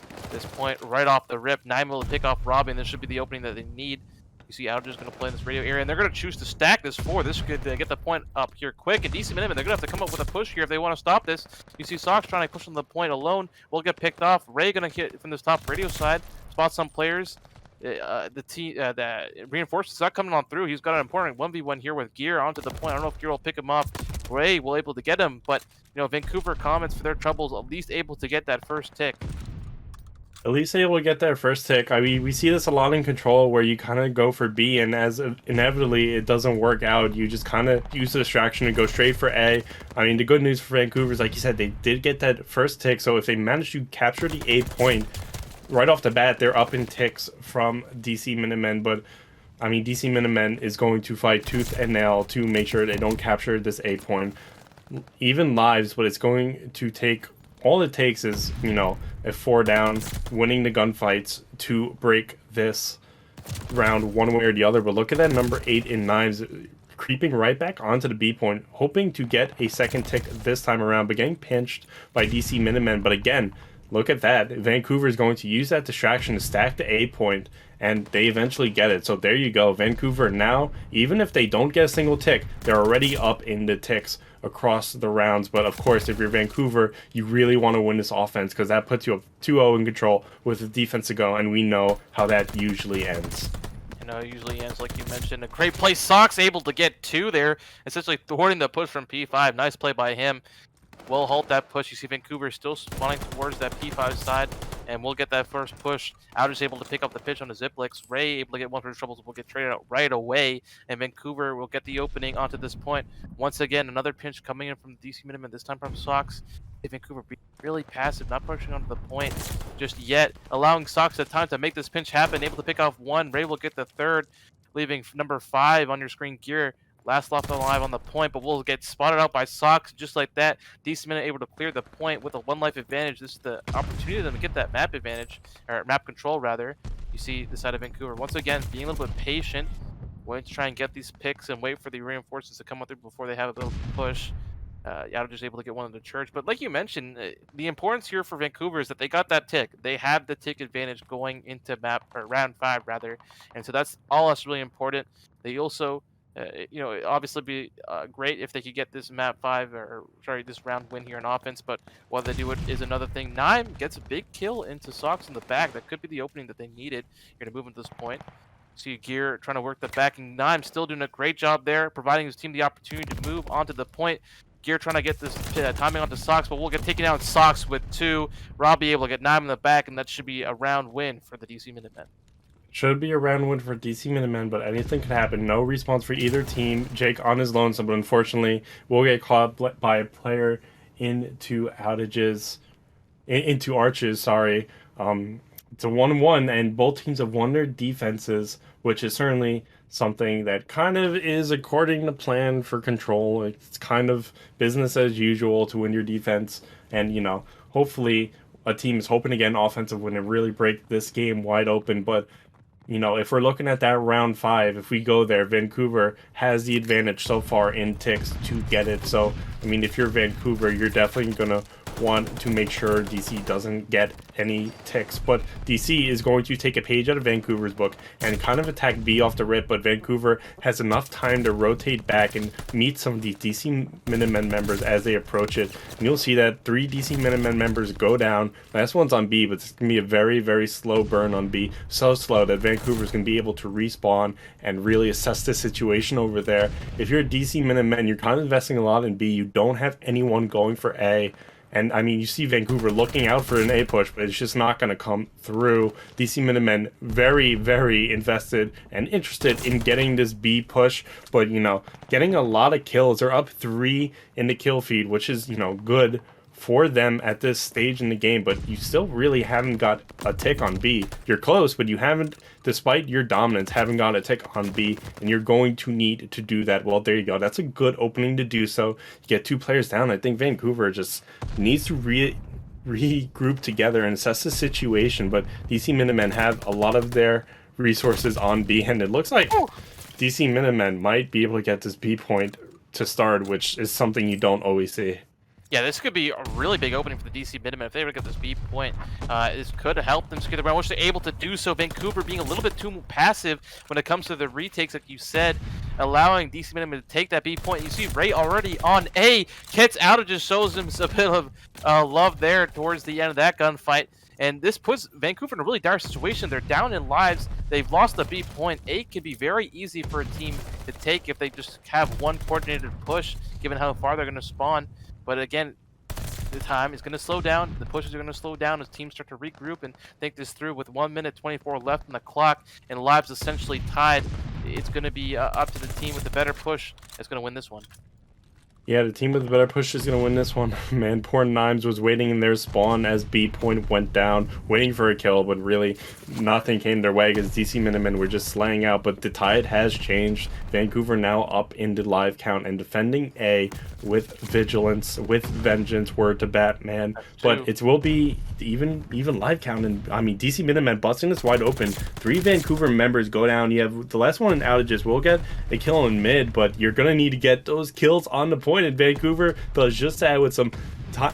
point right off the rip. 9 will pick off Robbie, and this should be the opening that they need. You see Outer's going to play in this radio area, and they're going to choose to stack this 4. This could get the point up here quick, and DC Minutemen, they're going to have to come up with a push here if they want to stop this. You see Sox trying to push on the point alone. Will get picked off. Ray going to hit from this top radio side, spot some players. The reinforcements not coming on through. He's got an important 1v1 here with Gear onto the point. I don't know if Gear will pick him up. Ray will able to get him, but you know, Vancouver Comets, for their troubles, at least able to get that first tick. At least able to get their first tick. I mean, we see this a lot in Control, where you kind of go for B, and as inevitably it doesn't work out, you just kind of use the distraction and go straight for A. I mean, the good news for Vancouver is, like you said, they did get that first tick, so if they manage to capture the A point right off the bat, they're up in ticks from DC Minutemen. But I mean, DC Minutemen is going to fight tooth and nail to make sure they don't capture this A point. Even lives, but it's going to take, all it takes is, you know, a 4 down, winning the gunfights to break this round one way or the other. But look at that number 8 in knives, creeping right back onto the B point, hoping to get a 2nd tick this time around, but getting pinched by DC Minutemen. But again, look at that. Vancouver is going to use that distraction to stack the A point, and they eventually get it. So there you go. Vancouver now, even if they don't get a single tick, they're already up in the ticks across the rounds. But of course, if you're Vancouver, you really want to win this offense because that puts you up 2-0 in control with the defense to go, and we know how that usually ends. It usually ends like you mentioned. A great play. Sox able to get 2 there, essentially thwarting the push from P5. Nice play by him. Will halt that push. You see Vancouver still spawning towards that P5 side, and we'll get that first push. Outer's able to pick up the pitch on the Ziplex. Ray able to get one for his troubles. Will get traded out right away, and Vancouver will get the opening onto this point. Once again, another pinch coming in from the DC Minutemen, this time from Sox. Vancouver be really passive, not pushing onto the point just yet, allowing Sox the time to make this pinch happen. Able to pick off 1. Ray will get the 3rd, leaving number 5 on your screen, Gear. Last left alive on the point, but will get spotted out by Sox just like that. DC Minute able to clear the point with a 1 life advantage. This is the opportunity for them to get that map advantage, or map control rather. You see the side of Vancouver once again being a little bit patient, waiting to try and get these picks and wait for the reinforcements to come up through before they have a little push. Yato just able to get one in the church, but like you mentioned, the importance here for Vancouver is that they got that tick. They have the tick advantage going into map or round 5 rather, and so that's all that's really important. They also obviously be great if they could get this map 5 or sorry, this round win here in offense, but whether they do it is another thing. Nime gets a big kill into Sox in the back. That could be the opening that they needed here to move at this point. See Gear trying to work the back, and Nime still doing a great job there, providing his team the opportunity to move onto the point. Gear trying to get this timing onto Sox, but we'll get taken out Sox with 2. Robbie able to get 9 in the back, and that should be a round win for the DC Minutemen. Should be a round win for DC Minutemen, but anything could happen. No response for either team. Jake on his lonesome, but unfortunately will get caught by a player into arches, sorry. It's a 1-1, and both teams have won their defenses, which is certainly something that kind of is according to plan for control. It's kind of business as usual to win your defense, and hopefully a team is hoping to get an offensive win and really break this game wide open. But if we're looking at that round 5, if we go there, Vancouver has the advantage so far in ticks to get it. So I mean, if you're Vancouver, you're definitely gonna want to make sure DC doesn't get any ticks, but DC is going to take a page out of Vancouver's book and kind of attack B off the rip, but Vancouver has enough time to rotate back and meet some of these DC Minutemen members as they approach it, and you'll see that 3 DC Minutemen members go down. Last one's on B, but it's going to be a very, very slow burn on B, so slow that Vancouver's going to be able to respawn and really assess the situation over there. If you're a DC Minutemen, you're kind of investing a lot in B, you don't have anyone going for A. And I mean, you see Vancouver looking out for an A push, but it's just not going to come through. DC Minutemen very, very invested and interested in getting this B push, but getting a lot of kills. They're up 3 in the kill feed, which is good for them at this stage in the game, but you still really haven't got a tick on B. You're close, but you haven't, despite your dominance, haven't got a tick on B, and you're going to need to do that. Well, there you go. That's a good opening to do so. You get 2 players down. I think Vancouver just needs to regroup together and assess the situation, but DC Minutemen have a lot of their resources on B, and it looks like DC Minutemen might be able to get this B point to start, which is something you don't always see. Yeah, this could be a really big opening for the DC Minutemen. If they were to get this B point, this could help them secure the round, which they're able to do so. Vancouver being a little bit too passive when it comes to the retakes, like you said, allowing DC Minutemen to take that B point. You see Ray already on A. Gets out and just shows him a bit of love there towards the end of that gunfight. And this puts Vancouver in a really dire situation. They're down in lives. They've lost the B point. A can be very easy for a team to take if they just have one coordinated push, given how far they're going to spawn. But again, the time is going to slow down. The pushes are going to slow down as teams start to regroup and think this through. With 1 minute 24 left on the clock and lives essentially tied, it's going to be up to the team with the better push that's going to win this one. Yeah, the team with the better push is going to win this one. Man, poor Nimes was waiting in their spawn as B point went down, waiting for a kill, but really nothing came their way because DC Minutemen were just slaying out. But the tide has changed. Vancouver now up in the live count and defending A with vigilance, with vengeance, word to Batman. But it will be even live count, and I mean DC Minutemen busting this wide open. 3 Vancouver members go down. You have the last one in outages. We'll get a kill in mid, but you're going to need to get those kills on the point. point, and Vancouver does just that with some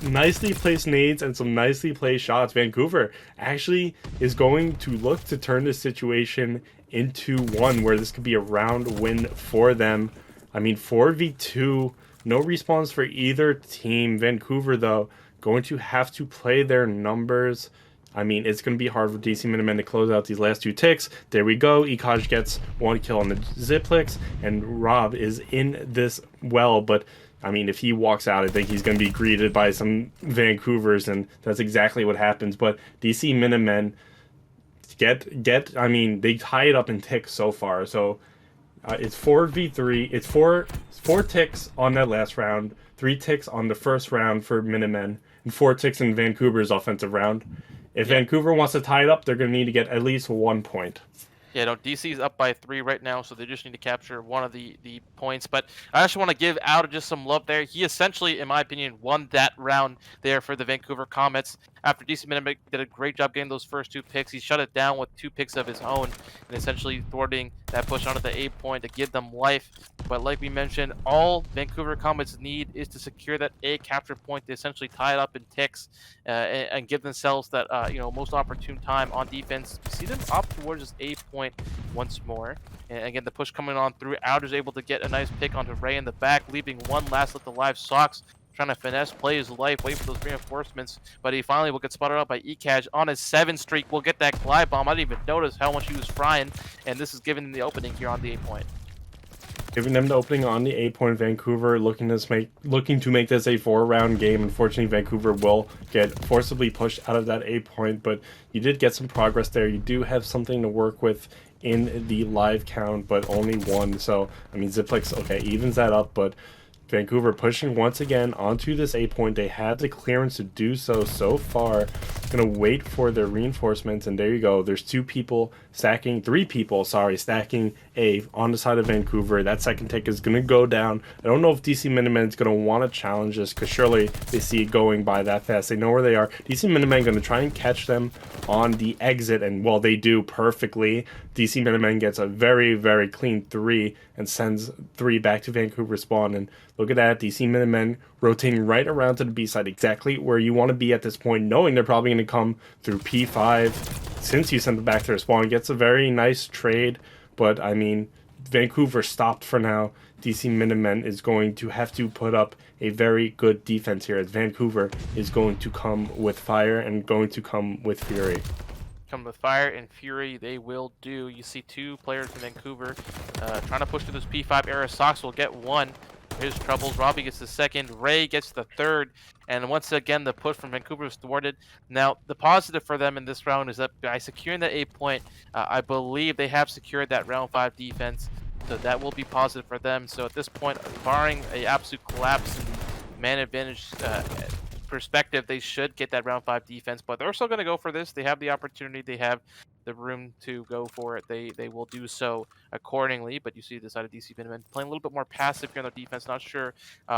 nicely placed nades and some nicely placed shots. Vancouver actually is going to look to turn this situation into one where this could be a round win for them. I mean, 4v2, no respawns for either team. Vancouver, though, going to have to play their numbers. I mean, it's going to be hard for DC Minutemen to close out these last 2 ticks. There we go. Ekaj gets 1 kill on the Ziplix, and Rob is in this well, but I mean, if he walks out, I think he's going to be greeted by some Vancouvers, and that's exactly what happens. But DC Minutemen I mean, they tie it up in ticks so far. So it's 4v3. It's four ticks on that last round, 3 ticks on the first round for Minutemen, and 4 ticks in Vancouver's offensive round. If Vancouver wants to tie it up, they're going to need to get at least 1 point. Yeah, no, DC's up by 3 right now, so they just need to capture one of the points. But I actually want to give Outer just some love there. He essentially, in my opinion, won that round there for the Vancouver Comets. After DC Minutemen did a great job getting those first 2 picks, he shut it down with 2 picks of his own and essentially thwarting that push onto the A point to give them life. But like we mentioned, all Vancouver Comets need is to secure that A capture point to essentially tie it up in ticks and give themselves that most opportune time on defense. You see them up towards this A point once more. And again, the push coming on through. Outer's able to get a nice pick onto Ray in the back, leaving one last left alive. Sox trying to finesse, play his life, wait for those reinforcements, but he finally will get spotted out by Ekaj on his 7th streak. Will get that glide bomb. I didn't even notice how much he was frying, and this is giving him the opening here on the A point. Giving them the opening on the A point. Vancouver looking to make this a 4-round game. Unfortunately, Vancouver will get forcibly pushed out of that A point, but you did get some progress there. You do have something to work with in the live count, but only 1. So I mean, Ziplix, okay, evens that up, but Vancouver pushing once again onto this A point. They had the clearance to do so far. Gonna wait for their reinforcements, and there you go. There's 3 people stacking A on the side of Vancouver. That second tick is gonna go down. I don't know if DC Minutemen is gonna want to challenge this, because surely they see it going by that fast. They know where they are. DC Minutemen gonna try and catch them on the exit, and well, they do perfectly. DC Minutemen gets a very, very clean 3 and sends 3 back to Vancouver spawn, and look at that. DC Minutemen rotating right around to the B side, exactly where you want to be at this point, knowing they're probably going to come through P5 since you sent them back to their spawn. Gets a very nice trade, but I mean, Vancouver stopped for now. DC Minutemen is going to have to put up a very good defense here, as Vancouver is going to come with fire and going to come with fury. Come with fire and fury, they will do. You see 2 players in Vancouver trying to push through this P5 era. Sox will get 1. His troubles. Robbie gets the 2nd. Ray gets the 3rd. And once again, the push from Vancouver is thwarted. Now, the positive for them in this round is that by securing that A point, I believe they have secured that round 5 defense. So that will be positive for them. So at this point, barring an absolute collapse in the man advantage perspective, they should get that round 5 defense. But they're still going to go for this. They have the opportunity. They have the room to go for it. They will do so accordingly. But you see the side of DC Minutemen playing a little bit more passive here on their defense. Not sure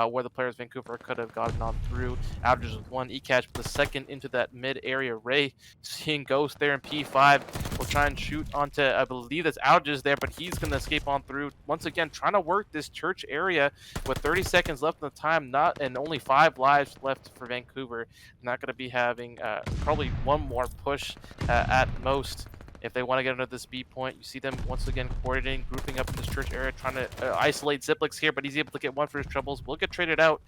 where the players Vancouver could have gotten on through. Outers with 1, Ekaj with the 2nd into that mid area. Ray seeing Ghost there in P5 will try and shoot onto, I believe that's Outers there, but he's going to escape on through. Once again, trying to work this church area with 30 seconds left in the time, and only 5 lives left for Vancouver. Not going to be having probably 1 more push at most if they want to get under this B point. You see them once again coordinating, grouping up in this church area, trying to isolate Ziplix here, but he's able to get 1 for his troubles. Will get traded out.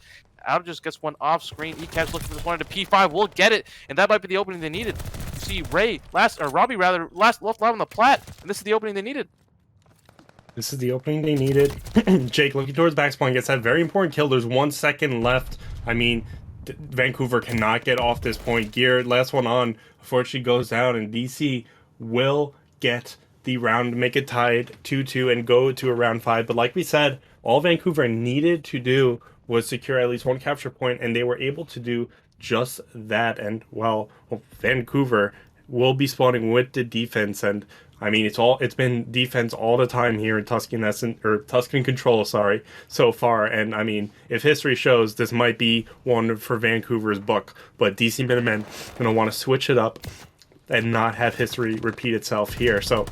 Out just gets 1 off screen. Ekaj looking for this 1 into P5. Will get it, and that might be the opening they needed. You see Robbie left live on the plat, and this is the opening they needed. This is the opening they needed. Jake looking towards back spawn, gets that very important kill. There's 1 second left. I mean, Vancouver cannot get off this point. Gear, last one on, unfortunately goes down, and DC will get the round, make it tied 2-2 and go to a round 5. But like we said, all Vancouver needed to do was secure at least 1 capture point, and they were able to do just that. And well, Vancouver will be spawning with the defense, and I mean, it's been defense all the time here in Tuscan Control, so far. And I mean, if history shows, this might be one for Vancouver's book. But DC Minutemen gonna want to switch it up and not have history repeat itself here. So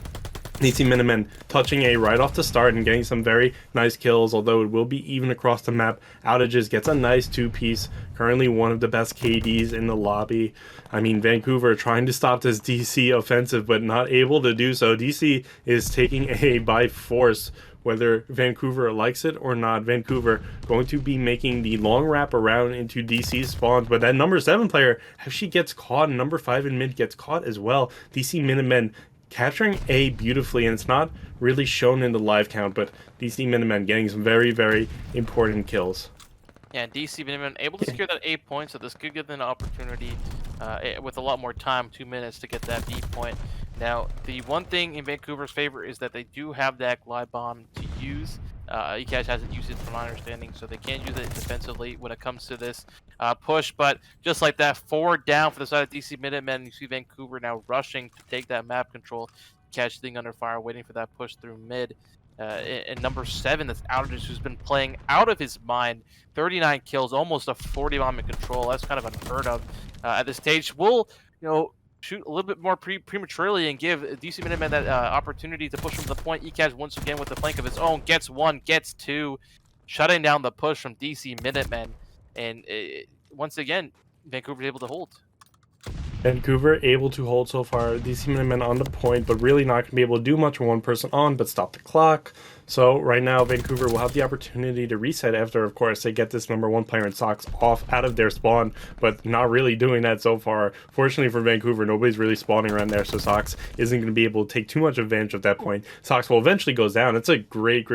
DC Minutemen touching A right off the start and getting some very nice kills, although it will be even across the map. Outages gets a nice two-piece, currently one of the best KDs in the lobby. I mean, Vancouver trying to stop this DC offensive, but not able to do so. DC is taking A by force, whether Vancouver likes it or not. Vancouver going to be making the long wrap around into DC spawns, but that number 7 player actually gets caught, and number 5 in mid gets caught as well. DC Minutemen capturing A beautifully, and it's not really shown in the live count, but DC Minutemen getting some very, very important kills. Yeah, and DC Minutemen able to secure that 8 points, so this could give them an opportunity with a lot more time, 2 minutes, to get that B point. Now, the one thing in Vancouver's favor is that they do have that glide bomb to use. ECash hasn't used it from my understanding, so they can't use it defensively when it comes to this push. But just like that, 4 down for the side of DC Minutemen. You see Vancouver now rushing to take that map control. ECash sitting under fire, waiting for that push through mid. And number 7, that's Outages, who's been playing out of his mind. 39 kills, almost a 40 bomb in control. That's kind of unheard of at this stage. We'll, shoot a little bit more prematurely and give DC Minutemen that opportunity to push from the point. ECash once again with the flank of his own, gets 1, gets 2, shutting down the push from DC Minutemen. And once again, Vancouver able to hold. Vancouver able to hold so far. DC Minutemen on the point, but really not going to be able to do much with one person on, but stop the clock. So right now, Vancouver will have the opportunity to reset after, of course, they get this number 1 player in Sox off out of their spawn, but not really doing that so far. Fortunately for Vancouver, nobody's really spawning around there, so Sox isn't going to be able to take too much advantage of that point. Sox will eventually goes down. It's a great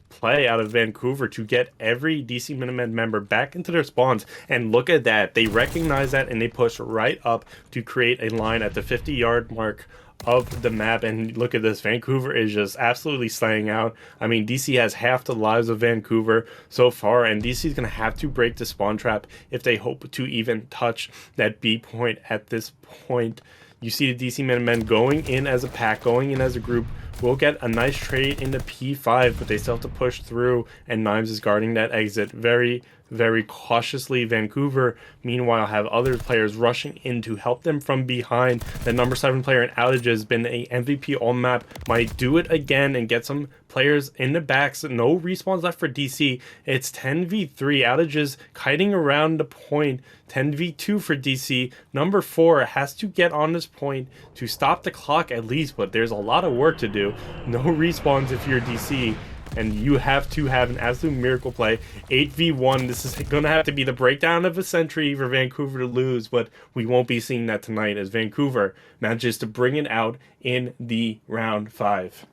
play out of Vancouver to get every DC Minutemen member back into their spawns, and look at that. They recognize that and they push right up to create a line at the 50-yard mark of the map. And look at this, Vancouver is just absolutely slaying out. I mean, DC has half the lives of Vancouver so far, and DC is going to have to break the spawn trap if they hope to even touch that B point at this point. You see the DC Minutemen going in as a pack, going in as a group. We'll get a nice trade into P5, but they still have to push through, and Nimes is guarding that exit very, very cautiously. Vancouver, meanwhile, have other players rushing in to help them from behind. The number 7 player in Outages has been a MVP all map, might do it again and get some players in the backs. No respawns left for DC. It's 10v3. Outages kiting around the point. 10v2 for DC. Number 4 has to get on this point to stop the clock at least, but there's a lot of work to do. No respawns if you're DC, and you have to have an absolute miracle play. 8v1, this is going to have to be the breakdown of a century for Vancouver to lose, but we won't be seeing that tonight as Vancouver manages to bring it out in the round 5.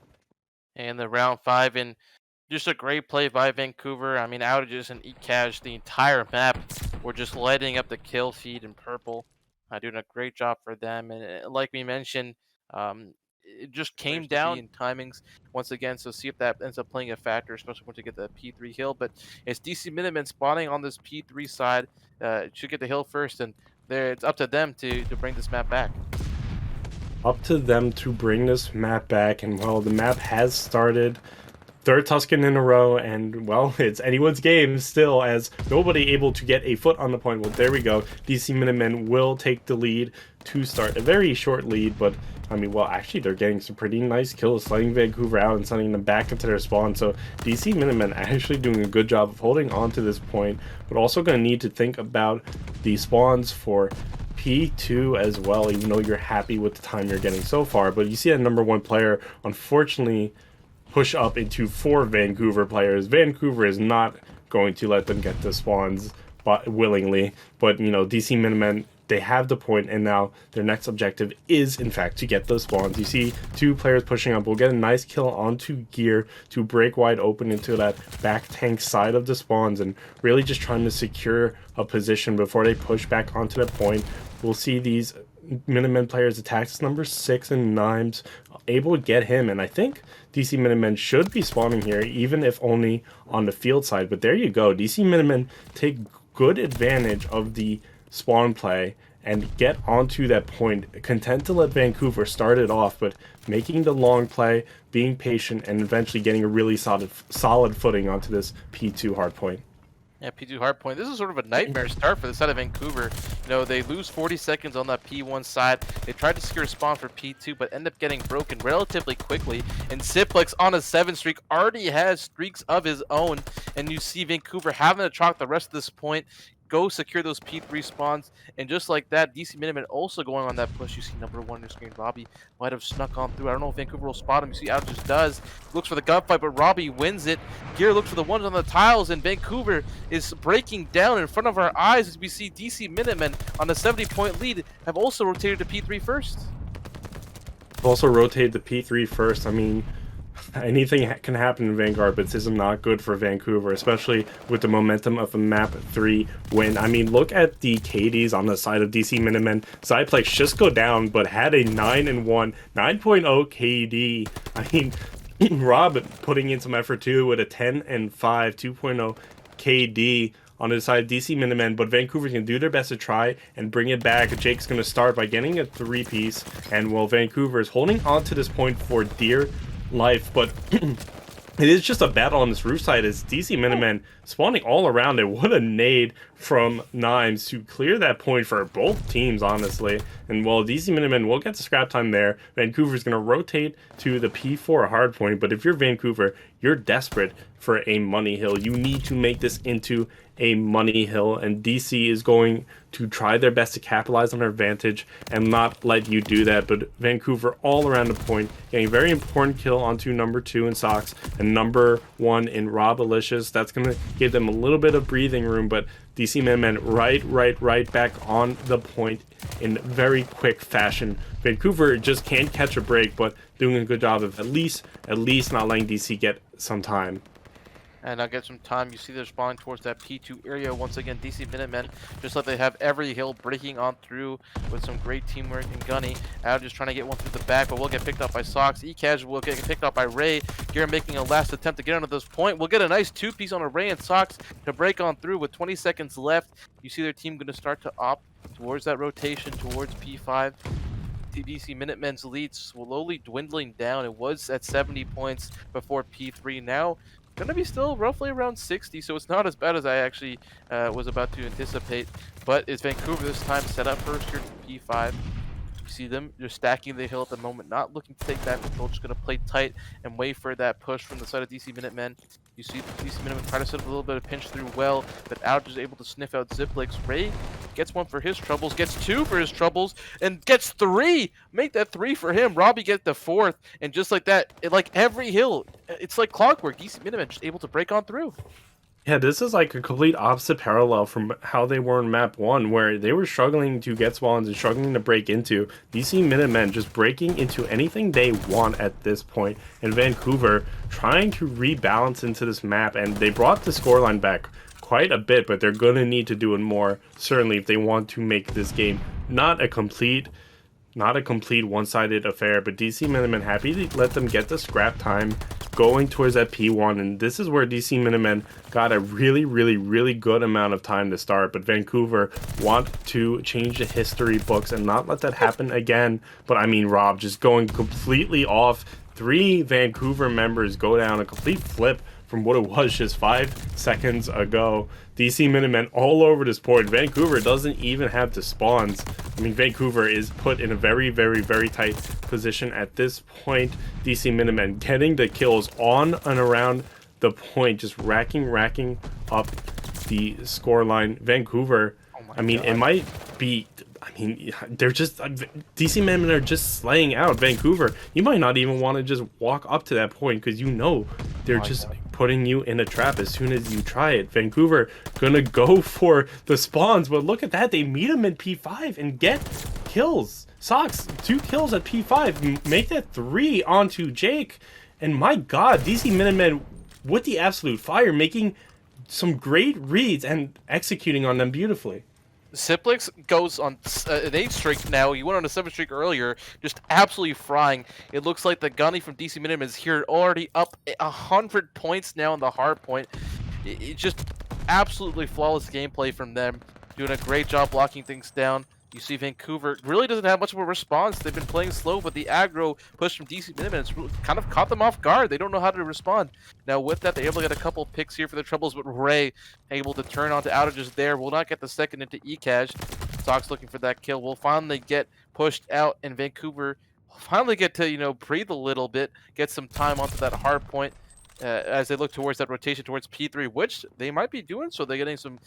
And the round 5, and just a great play by Vancouver. I mean, Outages and ECash, the entire map, were just lighting up the kill feed in purple. Doing a great job for them. And like we mentioned, it just came down in timings once again. So see if that ends up playing a factor, especially once you get the P3 hill. But it's DC Minutemen spawning on this P3 side. Should get the hill first, and it's up to them to bring this map back. Up to them to bring this map back, and well, the map has started. 3rd Tuscan in a row, and well, it's anyone's game still, as nobody able to get a foot on the point. Well, there we go. DC Minutemen will take the lead to start. A very short lead, but I mean, well, actually, they're getting some pretty nice kills, sliding Vancouver out and sending them back into their spawn. So DC Minutemen actually doing a good job of holding on to this point, but also going to need to think about the spawns for P2 as well, even though you're happy with the time you're getting so far. But you see that number 1 player, unfortunately, push up into 4 Vancouver players. Vancouver is not going to let them get the spawns willingly, but DC Minutemen, they have the point, and now their next objective is in fact to get those spawns. You see 2 players pushing up. We'll get a nice kill onto Gear to break wide open into that back tank side of the spawns, and really just trying to secure a position before they push back onto the point. We'll see these Minutemen players attack this number 6 and Nimes, able to get him, and I think DC Minutemen should be spawning here, even if only on the field side. But there you go. DC Minutemen take good advantage of the spawn play and get onto that point, content to let Vancouver start it off, but making the long play, being patient, and eventually getting a really solid footing onto this P2 hard point. Yeah, P2 hardpoint. This is sort of a nightmare start for the side of Vancouver. You know, they lose 40 seconds on that P1 side. They tried to secure a spawn for P2, but end up getting broken relatively quickly. And Ziplex on a 7 streak already has streaks of his own. And you see Vancouver having to chalk the rest of this point, go secure those P3 spawns. And just like that, DC Minutemen also going on that push. You see number 1 on your screen. Robbie might have snuck on through. I don't know if Vancouver will spot him. You see Outage does. Looks for the gunfight, but Robbie wins it. Gear looks for the ones on the tiles, and Vancouver is breaking down in front of our eyes as we see DC Minutemen on a 70-point lead have also rotated to P3 first. Also rotated to P3 first. I mean, anything can happen in Vanguard, but this is not good for Vancouver, especially with the momentum of a map 3 win. I mean, look at the KDs on the side of DC Minutemen. Zyplex just go down, but had a 9-1, 9.0 KD. I mean, Rob putting in some effort too with a 10-5, 2.0 KD on the side of DC Minutemen, but Vancouver's going to do their best to try and bring it back. Jake's going to start by getting a 3-piece, and while Vancouver is holding on to this point for dear life, but it is just a battle on this roof side as DC Minutemen spawning all around it. What a nade from Nimes to clear that point for both teams, honestly. And while DC Minutemen will get the scrap time there, Vancouver's going to rotate to the P4 hard point. But if you're Vancouver, you're desperate for a money hill. You need to make this into a money hill, and DC is going to try their best to capitalize on their advantage and not let you do that. But Vancouver all around the point, getting a very important kill onto number 2 in Sox and number 1 in Rob Alicious. That's going to give them a little bit of breathing room, but DC Minutemen right back on the point in very quick fashion. Vancouver just can't catch a break, but doing a good job of at least not letting DC get some time. And I'll get some time. You see they're spawning towards that P2 area. Once again, DC Minutemen, just like they have every hill, breaking on through with some great teamwork. And Gunny out just trying to get one through the back, but we'll get picked up by Sox. eCasual will get picked up by Ray. Gear making a last attempt to get onto this point. We'll get a nice 2-piece on a Ray and Sox to break on through with 20 seconds left. You see their team going to start to opt towards that rotation towards P5. DC Minutemen's lead slowly dwindling down. It was at 70 points before P3. Now gonna be still roughly around 60, so it's not as bad as I actually was about to anticipate. But is Vancouver this time set up first here to P5? You see them just stacking the hill at the moment, not looking to take that control, just gonna play tight and wait for that push from the side of DC Minutemen. You see the DC Minutemen try to set up a little bit of pinch through well, but Outage is able to sniff out Ziplex. Ray gets 1 for his troubles, gets 2 for his troubles, and gets 3! Make that 3 for him. Robbie gets the 4th, and just like that, like every hill, it's like clockwork. DC Minutemen just able to break on through. Yeah, this is like a complete opposite parallel from how they were in map 1, where they were struggling to get spawns and struggling to break into. DC Minutemen just breaking into anything they want at this point, and Vancouver trying to rebalance into this map, and they brought the scoreline back quite a bit, but they're going to need to do it more, certainly, if they want to make this game not a complete one-sided affair. But DC Minutemen happy to let them get the scrap time going towards that P1, and this is where DC Minutemen got a really good amount of time to start, but Vancouver want to change the history books and not let that happen again. But I mean, Rob just going completely off. 3 Vancouver members go down, a complete flip from what it was just 5 seconds ago. DC Minutemen all over this point. Vancouver doesn't even have the spawns. I mean, Vancouver is put in a very tight position at this point. DC Minutemen getting the kills on and around the point, just racking up the scoreline. Vancouver, I mean, it might be, I mean, they're just, DC Minutemen are just slaying out Vancouver. You might not even want to just walk up to that point, because you know they're just putting you in a trap as soon as you try it. Vancouver gonna go for the spawns, but look at that, they meet them in P5 and get kills. Sox 2 kills at P5, make that 3 onto Jake, and my god, DC Minutemen with the absolute fire, making some great reads and executing on them beautifully. Ziplex goes on an 8 streak now. He went on a 7 streak earlier, just absolutely frying. It looks like the Gunny from DC Minutemen is here, already up 100 points now on the hard point. It's just absolutely flawless gameplay from them, doing a great job locking things down. You see Vancouver really doesn't have much of a response. They've been playing slow, but the aggro push from DC Minutemen has kind of caught them off guard. They don't know how to respond. Now with that, they're able to get a couple picks here for the troubles, but Ray able to turn onto outages there. Will not get the second into Ecash. Sox looking for that kill. Will finally get pushed out, and Vancouver will finally get to, breathe a little bit, get some time onto that hard point. As they look towards that rotation towards P3, which they might be doing. So they're getting some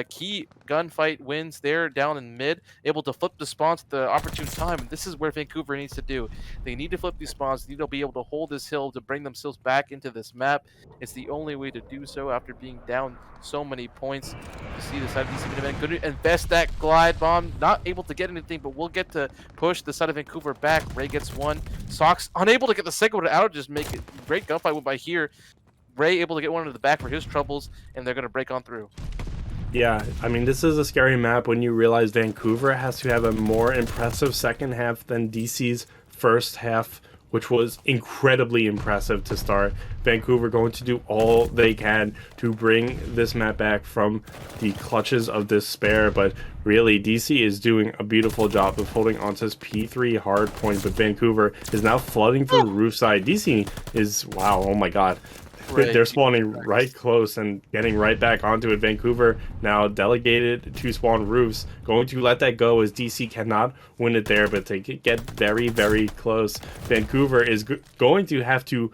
key gunfight wins there down in mid, able to flip the spawns at the opportune time. And this is where Vancouver needs to do. They need to flip these spawns. They need to be able to hold this hill to bring themselves back into this map. It's the only way to do so after being down so many points. You see the side of DC Minutemen going to invest that glide bomb. Not able to get anything, but we'll get to push the side of Vancouver back. Ray gets one. Sox unable to get the second one out. Just make it great gunfight win by here. Ray able to get one into the back for his troubles, and they're going to break on through. Yeah, I mean, this is a scary map when you realize Vancouver has to have a more impressive second half than DC's first half, which was incredibly impressive to start. Vancouver going to do all they can to bring this map back from the clutches of despair, but really DC is doing a beautiful job of holding onto this P3 hard point, but Vancouver is now flooding through the roof side. DC is, wow, oh my god. They're spawning right close and getting right back onto it. Vancouver now delegated to spawn roofs, going to let that go as DC cannot win it there, but they get very, very close. Vancouver is going to have to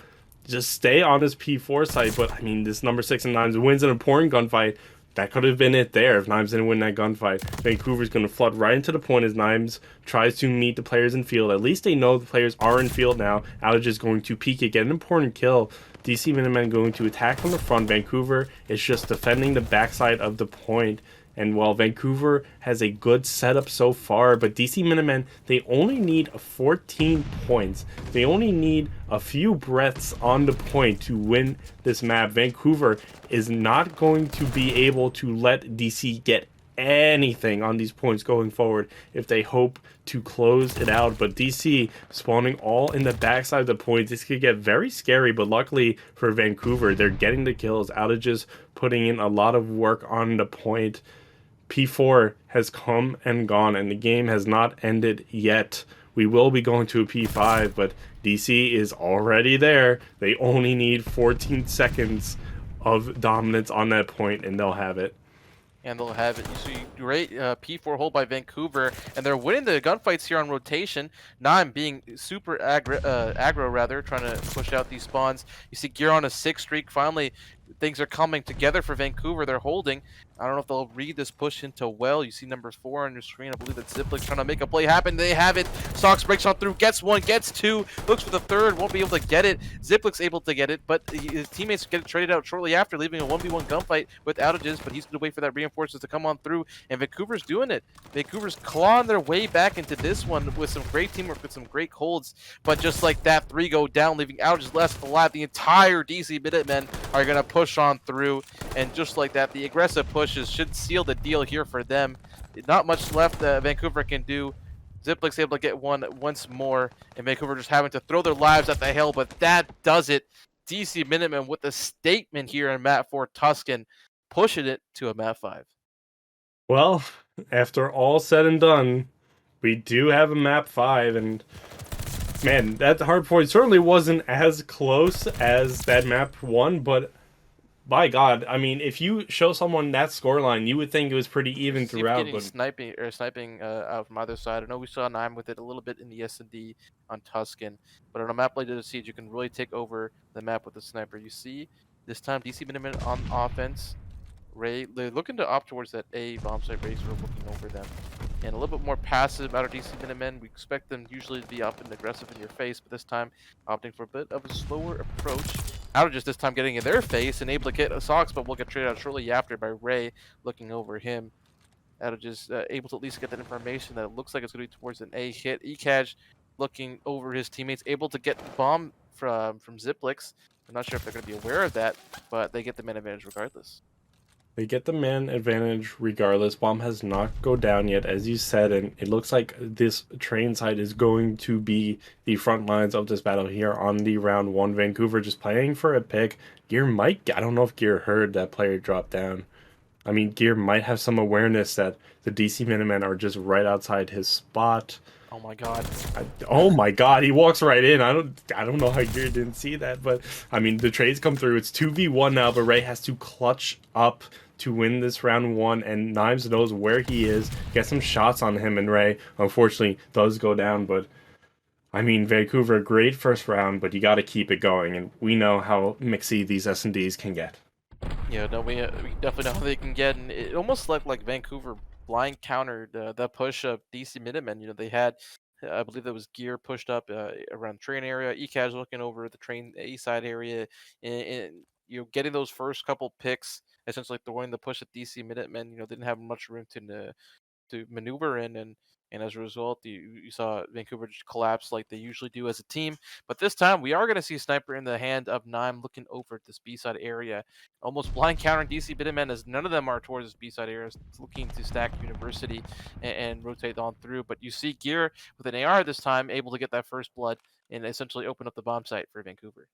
just stay on his P4 site, but I mean, this number 6 and 9 wins an important gunfight. That could have been it there if Nimes didn't win that gunfight. Vancouver's going to flood right into the point as Nimes tries to meet the players in field. At least they know the players are in field now. Outage is going to peek it, get an important kill. DC Minutemen going to attack from the front. Vancouver is just defending the backside of the point. And while Vancouver has a good setup so far, but DC Minutemen, they only need 14 points. They only need a few breaths on the point to win this map. Vancouver is not going to be able to let DC get anything on these points going forward if they hope to close it out. But DC spawning all in the backside of the point. This could get very scary, but luckily for Vancouver, they're getting the kills. Outages putting in a lot of work on the point. P4 has come and gone, and the game has not ended yet. We will be going to a P5, but DC is already there. They only need 14 seconds of dominance on that point, and they'll have it. And they'll have it. You see great P4 hold by Vancouver, and they're winning the gunfights here on rotation. Nime being super aggro, rather, trying to push out these spawns. You see Gear on a 6 streak. Finally, things are coming together for Vancouver. They're holding. I don't know if they'll read this push into well. You see number 4 on your screen. I believe that's Ziplik trying to make a play happen. They have it. Sox breaks on through, gets one, gets two, looks for the third, won't be able to get it. Ziplik's able to get it, but his teammates get it traded out shortly after, leaving a 1v1 gunfight with outages, but he's going to wait for that reinforcements to come on through, and Vancouver's doing it. Vancouver's clawing their way back into this one with some great teamwork, with some great holds, but just like that, 3 go down, leaving outages left alive. The entire DC Minutemen are going to push on through, and just like that, the aggressive pushes should seal the deal here for them. Not much left Vancouver can do. Ziplik's able to get one once more, and Vancouver just having to throw their lives at the hill, but that does it. DC Minutemen with a statement here in map 4 Tuscan, pushing it to a map 5. Well, after all said and done, we do have a map 5, and man, that hard point certainly wasn't as close as that map 1, but by God, I mean, if you show someone that scoreline, you would think it was pretty even throughout. But sniping out from either side. I know we saw Nime with it a little bit in the S&D on Tuscan, but on a map like the Siege, you can really take over the map with the sniper. You see, this time DC Minutemen on offense. Ray, they're looking to opt towards that A bomb site. Ray's looking over them, and a little bit more passive out of DC Minutemen. We expect them usually to be up and aggressive in your face, but this time opting for a bit of a slower approach. Outages this time getting in their face and able to get a Sox, but will get traded out shortly after by Ray looking over him. Outages able to at least get that information that it looks like it's going to be towards an A hit. Ekaj looking over his teammates, able to get the bomb from Ziplix. I'm not sure if they're going to be aware of that, but they get the man advantage regardless. They get the man advantage regardless. Bomb has not go down yet, as you said, and it looks like this train side is going to be the front lines of this battle here on the round 1. Vancouver just playing for a pick. Gear might, I don't know if Gear heard that player drop down. I mean, Gear might have some awareness that the DC Minutemen are just right outside his spot. Oh my god. Oh my God, he walks right in. I don't know how Gear didn't see that, but I mean, the trades come through. It's 2v1 now, but Ray has to clutch up to win this round one, and Knives knows where he is. Get some shots on him, and Ray, unfortunately, does go down, but I mean, Vancouver, great first round, but you got to keep it going, and we know how mixy these S&Ds can get. Yeah, no, we definitely know how they can get, and it almost looked like Vancouver blind countered the push of DC Minutemen. You know, they had, I believe there was gear pushed up around train area, ECAS looking over the train east side area, and you know, getting those first couple picks, essentially throwing the push at DC Minutemen. You know, didn't have much room to maneuver in, and as a result, you saw Vancouver just collapse like they usually do as a team. But this time, we are going to see Sniper in the hand of Nime looking over at this B side area, almost blind countering DC Minutemen as none of them are towards this B side area, looking to stack University and rotate on through. But you see Gear with an AR this time able to get that first blood and essentially open up the bomb site for Vancouver.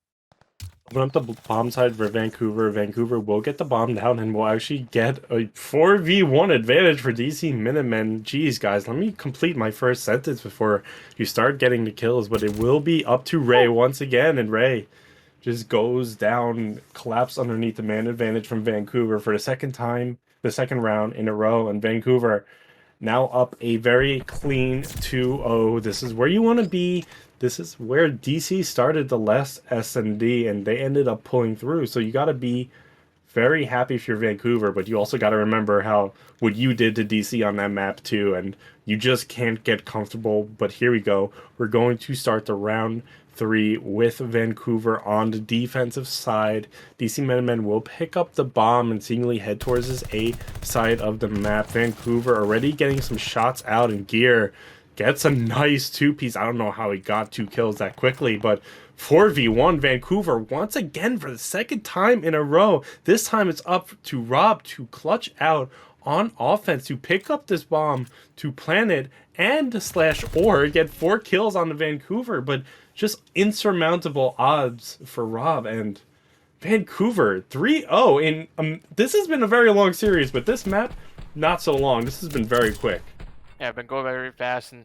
Open up the bomb side for Vancouver. Vancouver will get the bomb down and will actually get a 4v1 advantage for DC Minutemen. Jeez, guys, let me complete my first sentence before you start getting the kills. But it will be up to Ray once again, and Ray just goes down, collapsed underneath the man advantage from Vancouver for the second time, the second round in a row. And Vancouver now up a very clean 2-0. This is where you want to be. This is where DC started the last S&D, and they ended up pulling through. So you got to be very happy if you're Vancouver, but you also got to remember how what you did to DC on that map too, and you just can't get comfortable. But here we go. We're going to start the round 3 with Vancouver on the defensive side. DC Minutemen will pick up the bomb and seemingly head towards his A side of the map. Vancouver already getting some shots out, and Gear gets a nice two-piece. I don't know how he got 2 kills that quickly, but 4v1 Vancouver once again for the second time in a row. This time it's up to Rob to clutch out on offense, to pick up this bomb, to plant it, and to slash or get 4 kills on the Vancouver, but just insurmountable odds for Rob. And Vancouver 3-0 in this has been a very long series, but this map not so long. This has been very quick. Yeah, I've been going very fast, and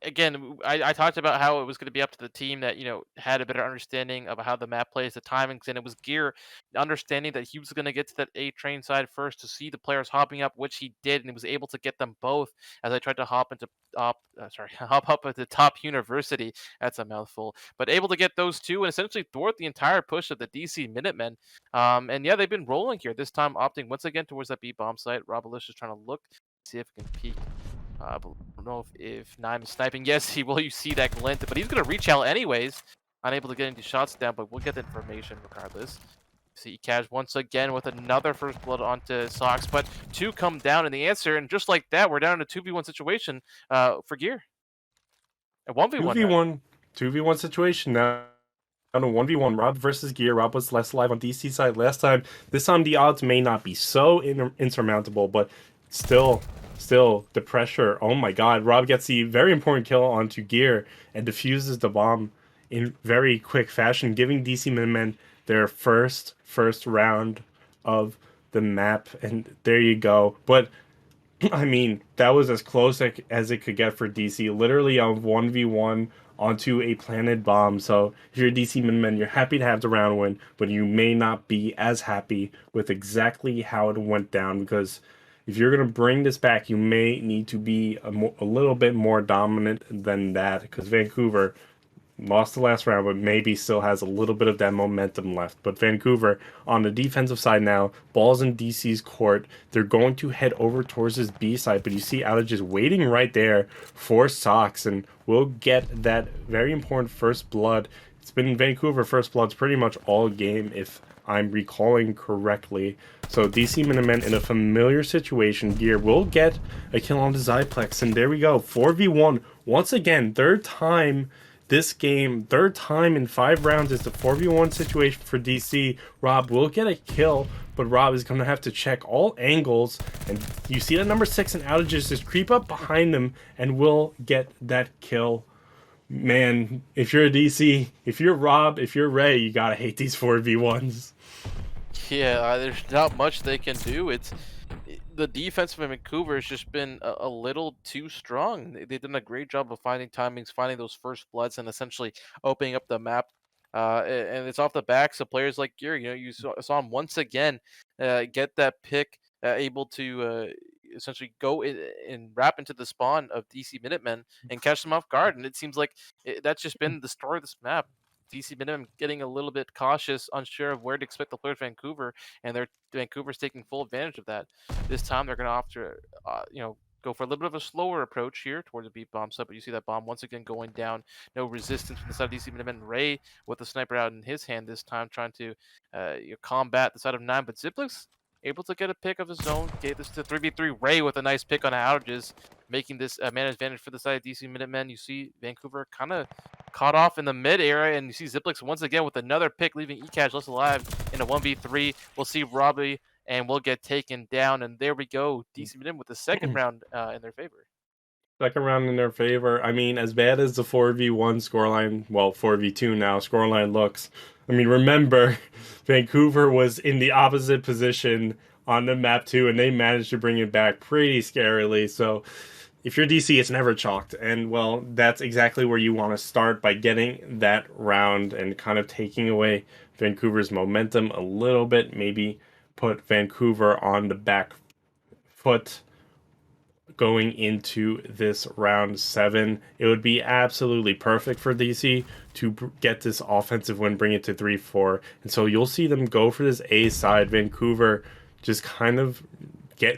again, I talked about how it was going to be up to the team that had a better understanding of how the map plays, the timings, and it was Gear understanding that he was going to get to that A train side first to see the players hopping up, which he did, and he was able to get them both. As I tried to hop into hop up at the top University, that's a mouthful, but able to get those two and essentially thwart the entire push of the DC Minutemen. And yeah, they've been rolling here. This time, opting once again towards that B bomb site. Robalish is trying to look, see if it can peek. I don't know if Nime is sniping. Yes, he will. You see that glint, but he's going to reach out anyways. Unable to get any shots down, but we'll get the information regardless. See Cash once again with another first blood onto Sox, but 2 come down in the answer, and just like that, we're down in a 2v1 situation for Gear. A 1v1. 2v1 situation now. On a 1v1, Rob versus Gear. Rob was less alive on DC side last time. This time the odds may not be so insurmountable, but still the pressure. Oh my God, Rob gets the very important kill onto Gear and defuses the bomb in very quick fashion, giving DC Minutemen their first round of the map. And there you go. But I mean, that was as close as it could get for DC. Literally on 1v1 onto a planted bomb. So if you're a DC Minutemen, you're happy to have the round win, but you may not be as happy with exactly how it went down, because if you're going to bring this back, you may need to be a little bit more dominant than that, because Vancouver lost the last round, but maybe still has a little bit of that momentum left. But Vancouver on the defensive side now, ball's in DC's court. They're going to head over towards his B side, but you see Outage just waiting right there for Sox, and we'll get that very important first blood. It's been Vancouver first bloods pretty much all game, if I'm recalling correctly. So DC Minutemen in a familiar situation. Gear will get a kill on the Zyplex, and there we go. 4v1 once again, third time this game, third time in 5 rounds is the 4v1 situation for DC. Rob will get a kill, but Rob is going to have to check all angles, and you see that number 6 and Outages just creep up behind them and will get that kill. Man, if you're a DC, if you're Rob, if you're Ray, you gotta hate these 4v1s. Yeah, there's not much they can do. It's the defense of Vancouver has just been a little too strong. They've done a great job of finding timings, finding those first bloods, and essentially opening up the map. And it's off the backs of players like Gear. You know, you saw him once again get that pick, able to essentially go and wrap into the spawn of DC Minutemen and catch them off guard. And it seems like that's just been the story of this map. DC Minutemen getting a little bit cautious, unsure of where to expect the players of Vancouver, and Vancouver's taking full advantage of that. This time they're going to opt to, go for a little bit of a slower approach here towards the B bomb site, but you see that bomb once again going down. No resistance from the side of DC Minutemen. Ray with the sniper out in his hand this time, trying to combat the side of 9, but Ziplix able to get a pick of his own. Gave this to 3v3 Ray with a nice pick on outages, making this a man advantage for the side of DC Minutemen. You see Vancouver kind of caught off in the mid area, and you see Ziplix once again with another pick, leaving ECAJ less alive in a 1v3. We'll see Robbie and will get taken down. And there we go. DC Minutemen with the second round in their favor. Second round in their favor. I mean, as bad as the 4v1 scoreline, well, 4v2 now scoreline looks. I mean, remember, Vancouver was in the opposite position on the map too, and they managed to bring it back pretty scarily. So, if you're DC, it's never chalked. And, well, that's exactly where you want to start, by getting that round and kind of taking away Vancouver's momentum a little bit. Maybe put Vancouver on the back foot going into this round 7. It would be absolutely perfect for DC to get this offensive win, bring it to 3-4. And so you'll see them go for this A side. Vancouver just kind of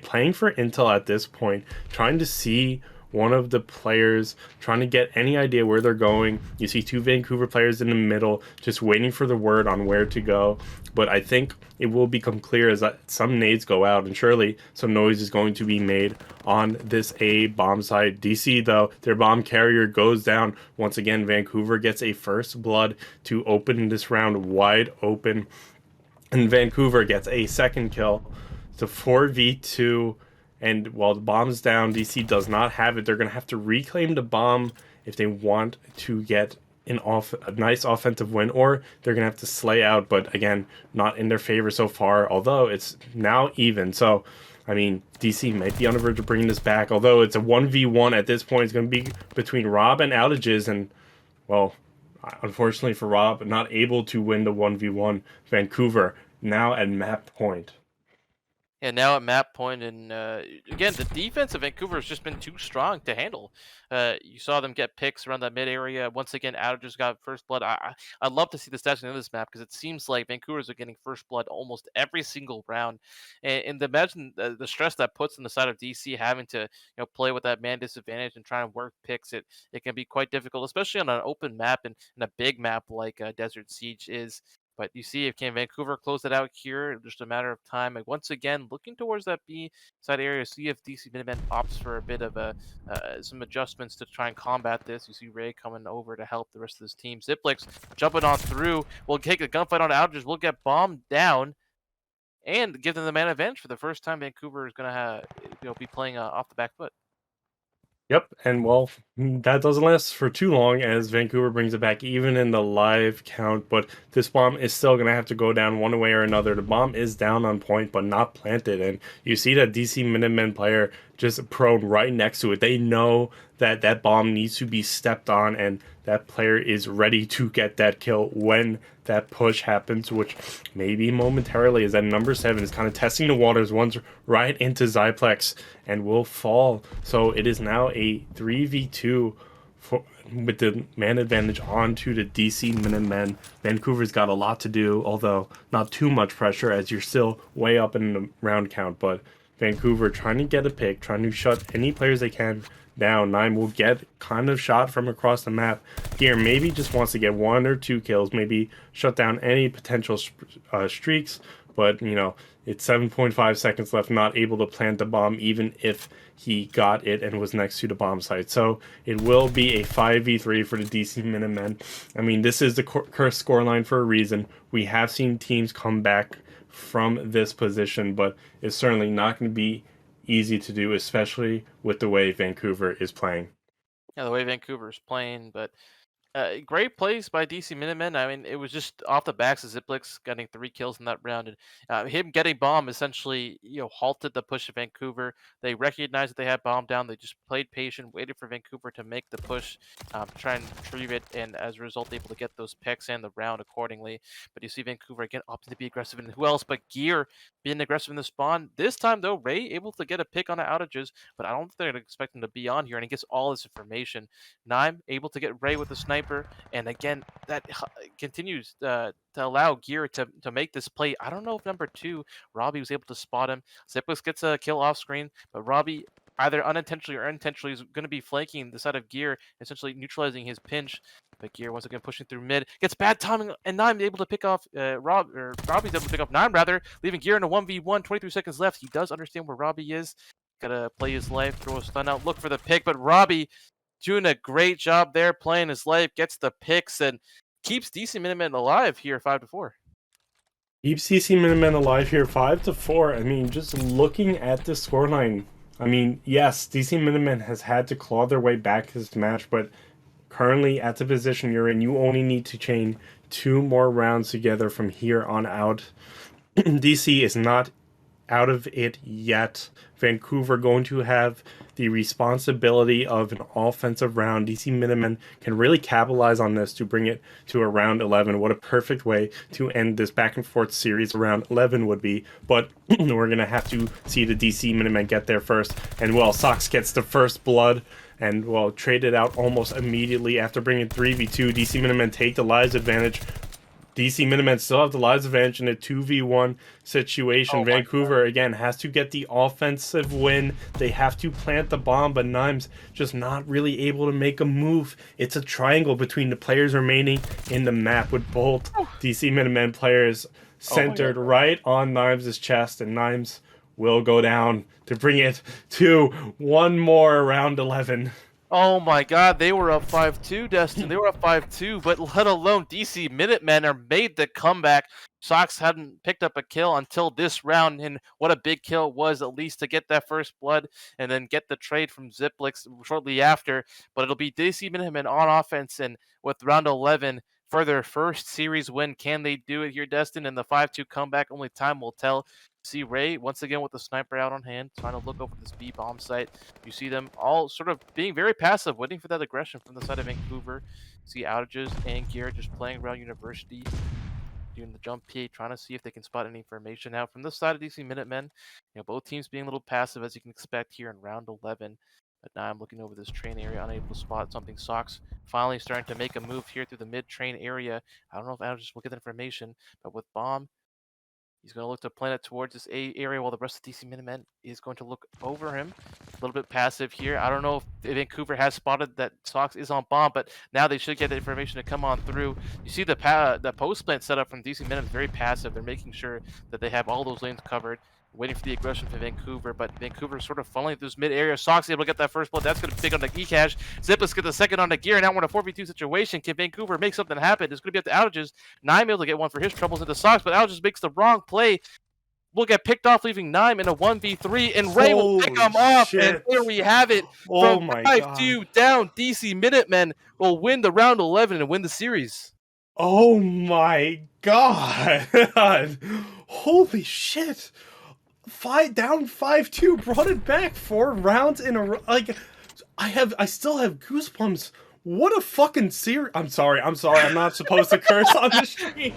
playing for intel at this point, trying to see one of the players, trying to get any idea where they're going. You see 2 Vancouver players in the middle just waiting for the word on where to go. But I think it will become clear as some nades go out, and surely some noise is going to be made on this A bomb site. DC, though, their bomb carrier goes down. Once again, Vancouver gets a first blood to open this round wide open, and Vancouver gets a second kill. It's a 4v2, and while the bomb's down, DC does not have it. They're going to have to reclaim the bomb if they want to get a nice offensive win, or they're going to have to slay out, but again, not in their favor so far, although it's now even. So, I mean, DC might be on the verge of bringing this back, although it's a 1v1 at this point. It's going to be between Rob and Outages, and, well, unfortunately for Rob, not able to win the 1v1. Vancouver now at map point. And now at map point, and again, the defense of Vancouver has just been too strong to handle. You saw them get picks around that mid area. Once again, Outages got first blood. I'd love to see the stats in this map, because it seems like Vancouver's are getting first blood almost every single round. And imagine the stress that puts on the side of DC, having to play with that man disadvantage and try and work picks. It can be quite difficult, especially on an open map and a big map like Desert Siege is. But you see, if can Vancouver close it out here, just a matter of time. Like, once again, looking towards that B side area, see if DC Minutemen opts for a bit of some adjustments to try and combat this. You see Ray coming over to help the rest of this team. Ziplix jumping on through. We'll take a gunfight on Outages. We'll get bombed down and give them the man advantage for the first time. Vancouver is going to be playing off the back foot. Yep, and well, that doesn't last for too long as Vancouver brings it back even in the live count, but this bomb is still going to have to go down one way or another. The bomb is down on point, but not planted, and you see that DC Minutemen player just prone right next to it. They know that that bomb needs to be stepped on, and that player is ready to get that kill when that push happens, which maybe momentarily, as that number 7 is kind of testing the waters once right into Zyplex and will fall. So it is now a 3v2 with the man advantage onto the DC Minutemen. Vancouver's got a lot to do, although not too much pressure as you're still way up in the round count, but Vancouver trying to get a pick, trying to shut any players they can down. 9 will get kind of shot from across the map here. Maybe just wants to get 1 or 2 kills, maybe shut down any potential streaks, but it's 7.5 seconds left, not able to plant the bomb even if he got it and was next to the bomb site. So it will be a 5v3 for the DC Minutemen. I mean, this is the cursed scoreline for a reason. We have seen teams come back from this position, but it's certainly not going to be easy to do, especially with the way Vancouver is playing. Yeah, the way Vancouver is playing, but Great plays by DC Minutemen. I mean, it was just off the backs of Ziplix getting 3 kills in that round, and him getting bomb essentially, halted the push of Vancouver. They recognized that they had bomb down. They just played patient, waited for Vancouver to make the push, to try and retrieve it, and as a result, able to get those picks and the round accordingly. But you see Vancouver again opting to be aggressive, and who else but Gear being aggressive in the spawn. This time though, Ray able to get a pick on the outages, but I don't think they're expecting to be on here, and he gets all this information. Nime able to get Ray with the sniper, and again that continues to allow Gear to make this play. I don't know if number 2 Robbie was able to spot him. Ziplix gets a kill off screen, but Robbie either unintentionally or intentionally is going to be flanking the side of Gear, essentially neutralizing his pinch. But Gear once again pushing through mid, gets bad timing, and Nime able to pick off Robbie's able to pick off Nime rather, leaving Gear in a 1v1. 23 seconds left. He does understand where Robbie is. Gotta play his life, throw a stun out, look for the pick, but Robbie doing a great job there, playing his life, gets the picks, and keeps DC Minutemen alive here 5-4. Keeps DC Minutemen alive here 5-4. I mean, just looking at the scoreline, I mean, yes, DC Minutemen has had to claw their way back this match, but currently at the position you're in, you only need to chain 2 more rounds together from here on out. DC is not out of it yet. Vancouver going to have the responsibility of an offensive round. DC Minutemen can really capitalize on this to bring it to a round 11. What a perfect way to end this back and forth series. Round 11 would be, but we're gonna have to see the DC Minutemen get there first. And well, Sox gets the first blood, and well, traded out almost immediately after bringing 3v2. DC Minutemen take the lives advantage. DC Minutemen still have the lives advantage in a 2v1 situation. Vancouver, again, has to get the offensive win. They have to plant the bomb, but Nimes just not really able to make a move. It's a triangle between the players remaining in the map, with both DC Minutemen players centered right on Nimes' chest, and Nimes will go down to bring it to one more round 11. Oh my god, they were up 5-2, Destin. They were up 5-2, but let alone DC Minutemen are made the comeback. Sox hadn't picked up a kill until this round, and what a big kill it was, at least to get that first blood and then get the trade from Ziplix shortly after. But it'll be DC Minutemen on offense, and with round 11 for their first series win. Can they do it here, Destin? And the 5-2 comeback, only time will tell. See Ray once again with the sniper out on hand, trying to look over this B bomb site. You see them all sort of being very passive, waiting for that aggression from the side of Vancouver. See Outages and Gear just playing around University, doing the jump peek, trying to see if they can spot any information. Now from the side of DC Minutemen, both teams being a little passive, as you can expect here in round 11. But now I'm looking over this train area, unable to spot something. Sox finally starting to make a move here through the mid-train area. I don't know if Outages will get the information, but with Bomb, he's going to look to plant it towards this A area, while the rest of DC Minutemen is going to look over him. A little bit passive here. I don't know if Vancouver has spotted that Sox is on Bomb, but now they should get the information to come on through. You see the post plant setup from DC Minutemen is very passive. They're making sure that they have all those lanes covered, waiting for the aggression from Vancouver, but Vancouver sort of funneling through this mid-area. Sox able to get that first blood. That's going to be big on the E-Cash. Zipless get the second on the Gear, and now we're in a 4v2 situation. Can Vancouver make something happen? It's going to be up to Outages. Nime able to get one for his troubles into Sox, but Outages makes the wrong play. Will get picked off, leaving Nime in a 1v3, and Ray will pick him off, and there we have it. From 5-2 down, DC Minutemen will win the round 11 and win the series. Oh my god. Holy shit. Down 5-2, brought it back 4 rounds in a row. Like, I still have goosebumps. What a fucking series. I'm sorry. I'm not supposed to curse on the stream.